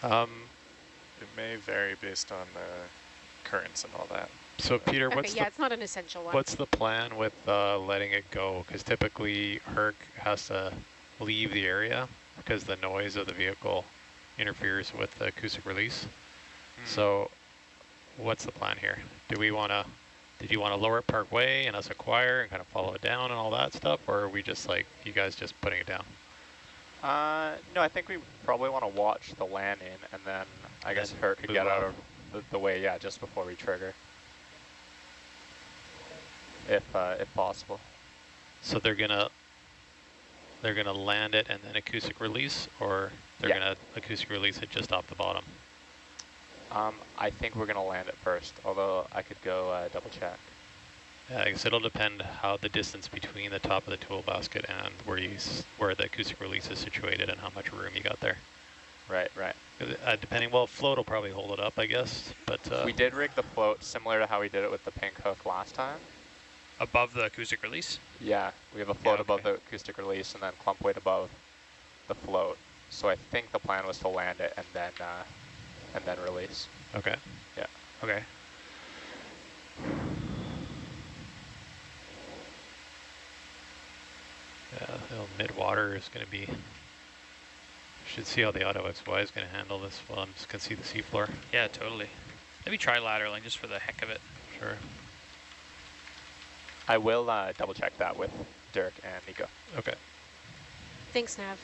It may vary based on the currents and all that. So Peter, Okay, it's not an essential one. What's the plan with letting it go? Because typically Herc has to leave the area because the noise of the vehicle interferes with the acoustic release. So what's the plan here? Did you want to lower it part way and us acquire and kind of follow it down and all that stuff? Or are we just like, you guys just putting it down? No, I think we probably want to watch the landing and then I guess Herc could get out of the way, just before we trigger. If possible. So they're gonna land it and then acoustic release, or they're gonna acoustic release it just off the bottom? I think we're gonna land it first, although I could go double check. Yeah, I guess it'll depend how the distance between the top of the tool basket and where the acoustic release is situated and how much room you got there. Right. Depending, float will probably hold it up, I guess, but... we did rig the float similar to how we did it with the pink hook last time. Above the acoustic release? Yeah, we have a float above the acoustic release and then clump weight above the float. So I think the plan was to land it and then release. Okay. Yeah. Okay. Yeah, mid-water is going to be... Should see how the Auto XY is going to handle this while I'm just going to see the seafloor. Yeah, totally. Maybe try lateraling just for the heck of it. Sure. I will double check that with Dirk and Nico. Okay. Thanks, Nav.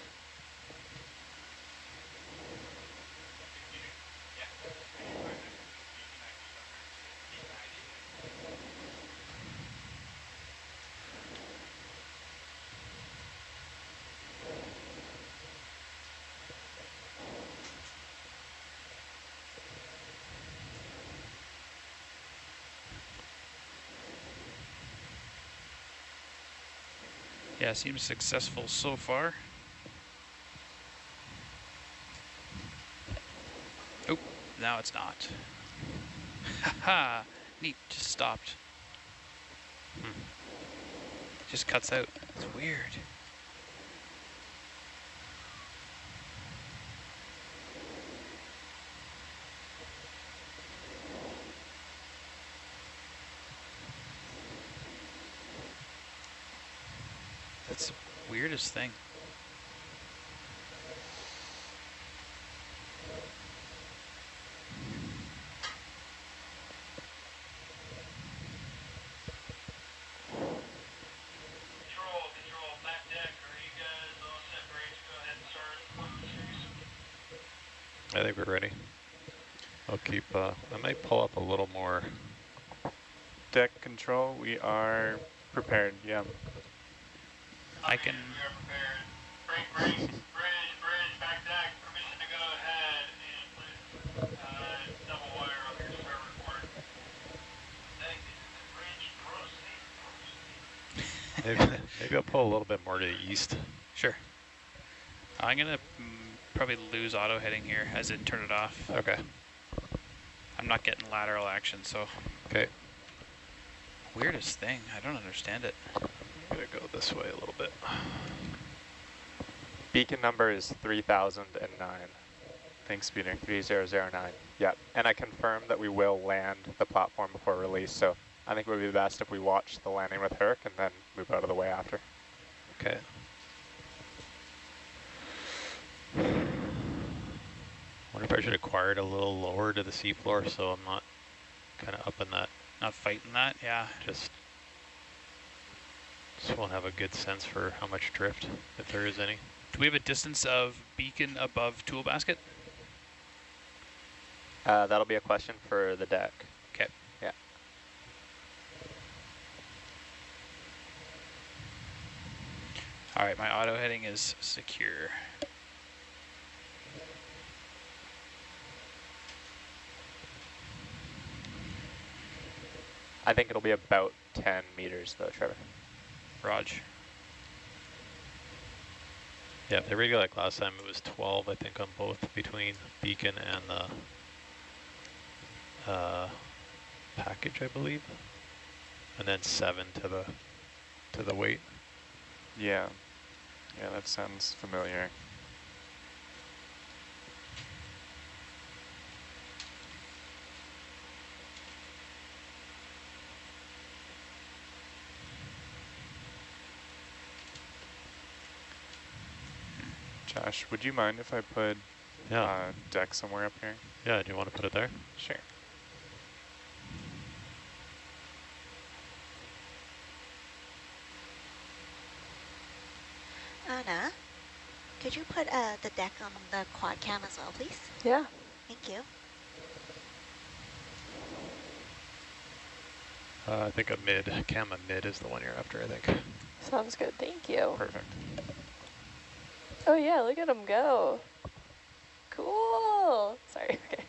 Yeah, seems successful so far. Now it's not. Haha, neat, just stopped. Just cuts out. It's weird. That's the weirdest thing. Control, flat deck. Are you guys all set, ready to go ahead and start the series? I think we're ready. I'll keep, I might pull up a little more. Deck control, we are prepared, yeah. I can... We are prepared. Bridge, back deck. Permission to go ahead and put double wire on your server port. Deck is the bridge, proceed. Maybe I'll pull a little bit more to the east. Sure. I'm going to probably lose auto heading here as it turn it off. Okay. I'm not getting lateral action, so... Okay. Weirdest thing. I don't understand it. I'm going to go this way a little bit. Beacon number is 3009. Thanks, Speeder 3009. Yep, and I confirm that we will land the platform before release, so I think it would be best if we watch the landing with Herc and then move out of the way after. Okay. Wonder if I should acquire it a little lower to the seafloor so I'm not kind of up in that. Not fighting that, yeah. Just want to have a good sense for how much drift, if there is any. Do we have a distance of beacon above tool basket? That'll be a question for the deck. Okay. Yeah. All right, my auto heading is secure. I think it'll be about 10 meters though, Trevor. Raj. Yeah, if they read like last time, it was 12, I think, on both between beacon and the package, I believe, and then 7 to the weight. Yeah, that sounds familiar. Josh, would you mind if I put deck somewhere up here? Yeah, do you want to put it there? Sure. Anna, could you put the deck on the quad cam as well, please? Yeah. Thank you. I think a mid is the one you're after, I think. Sounds good. Thank you. Perfect. Oh yeah, look at him go. Cool. Sorry. Okay.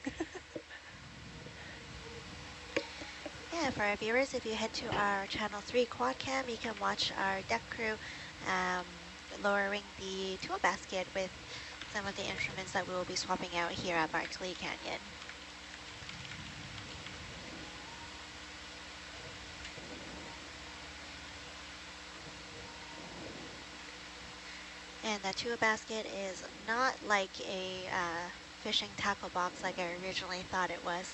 Yeah, for our viewers, if you head to our channel 3 quad cam, you can watch our deck crew lowering the tool basket with some of the instruments that we will be swapping out here at Barkley Canyon. And that tool basket is not like a fishing tackle box like I originally thought it was.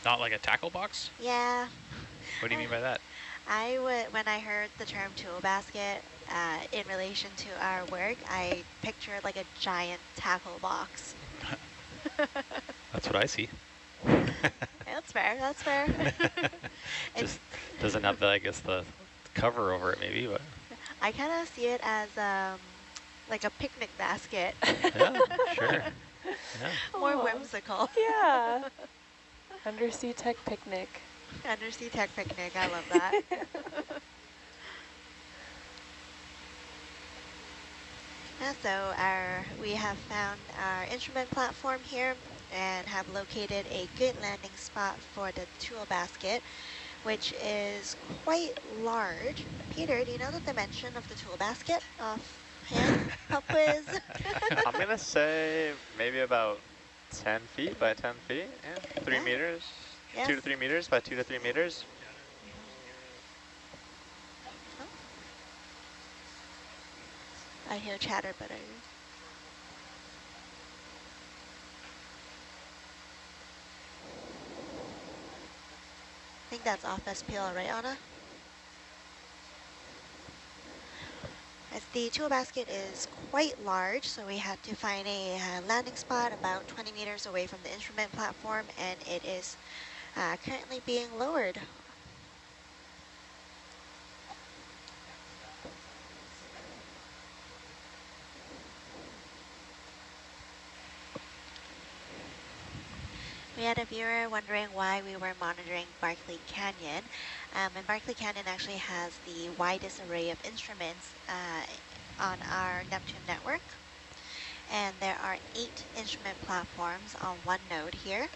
Not like a tackle box? Yeah. What do you mean by that? When I heard the term tool basket in relation to our work, I pictured like a giant tackle box. That's what I see. That's fair, that's fair. Just doesn't have, I guess, the cover over it maybe, but. I kind of see it as like a picnic basket. Yeah, sure. Yeah. More whimsical. Yeah. Undersea tech picnic. Undersea tech picnic, I love that. Yeah, so we have found our instrument platform here and have located a good landing spot for the tool basket, which is quite large. Peter, do you know the dimension of the tool basket offhand? Pop quiz. I'm going to say maybe about 10 feet by 10 feet, yeah. 3 meters, Yes. 2 to 3 meters by 2 to 3 meters. Oh. I hear chatter, but I think that's off SPL, right, Anna? As the tool basket is quite large, so we had to find a landing spot about 20 meters away from the instrument platform, and it is currently being lowered. We had a viewer wondering why we were monitoring Barkley Canyon. And Barkley Canyon actually has the widest array of instruments on our Neptune network. And there are 8 instrument platforms on one node here.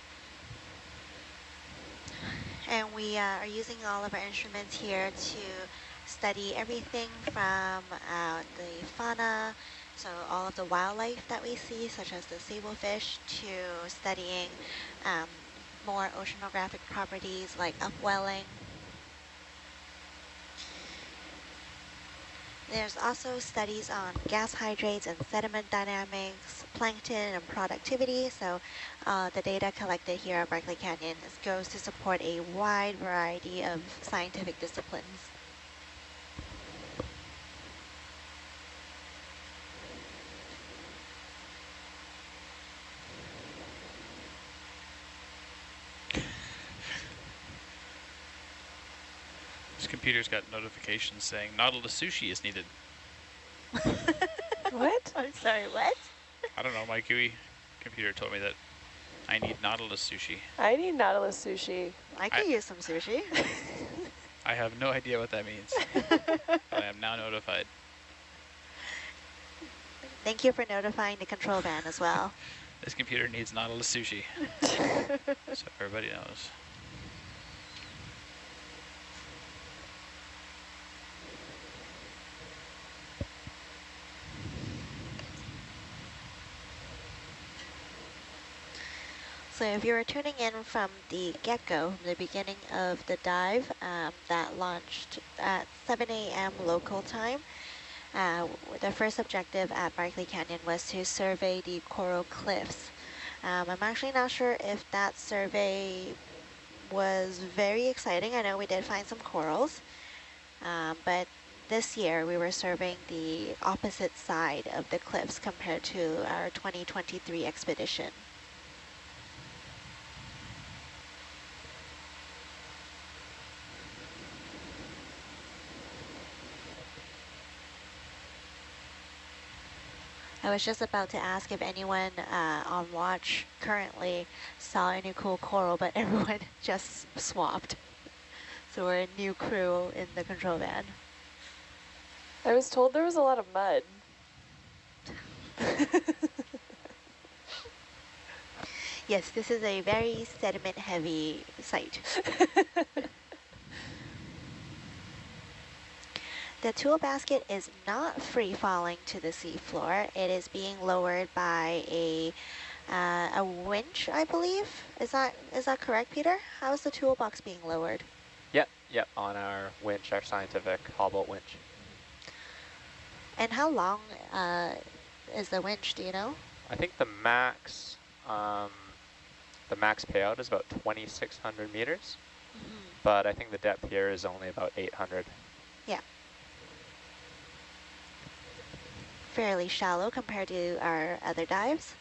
And we are using all of our instruments here to study everything from the fauna, so all of the wildlife that we see, such as the sablefish, to studying more oceanographic properties like upwelling. There's also studies on gas hydrates and sediment dynamics, plankton and productivity. So the data collected here at Barkley Canyon goes to support a wide variety of scientific disciplines. This computer's got notifications saying Nautilus sushi is needed. What? I'm sorry, what? I don't know, my GUI computer told me that I need Nautilus sushi. I need Nautilus sushi. I could use some sushi. I have no idea what that means, but I am now notified. Thank you for notifying the control van as well. This computer needs Nautilus sushi, so everybody knows. So if you were tuning in from the get-go, from the beginning of the dive that launched at 7 a.m. local time, the first objective at Barkley Canyon was to survey the coral cliffs. I'm actually not sure if that survey was very exciting. I know we did find some corals, but this year we were surveying the opposite side of the cliffs compared to our 2023 expedition. I was just about to ask if anyone on watch currently saw any cool coral, but everyone just swapped. So we're a new crew in the control van. I was told there was a lot of mud. Yes, this is a very sediment-heavy site. The tool basket is not free-falling to the seafloor. It is being lowered by a winch, I believe. Is that correct, Peter? How is the toolbox being lowered? Yep, on our winch, our scientific Hobart winch. And how long is the winch, do you know? I think the max payout is about 2,600 meters, but I think the depth here is only about 800. Yeah. Fairly shallow compared to our other dives.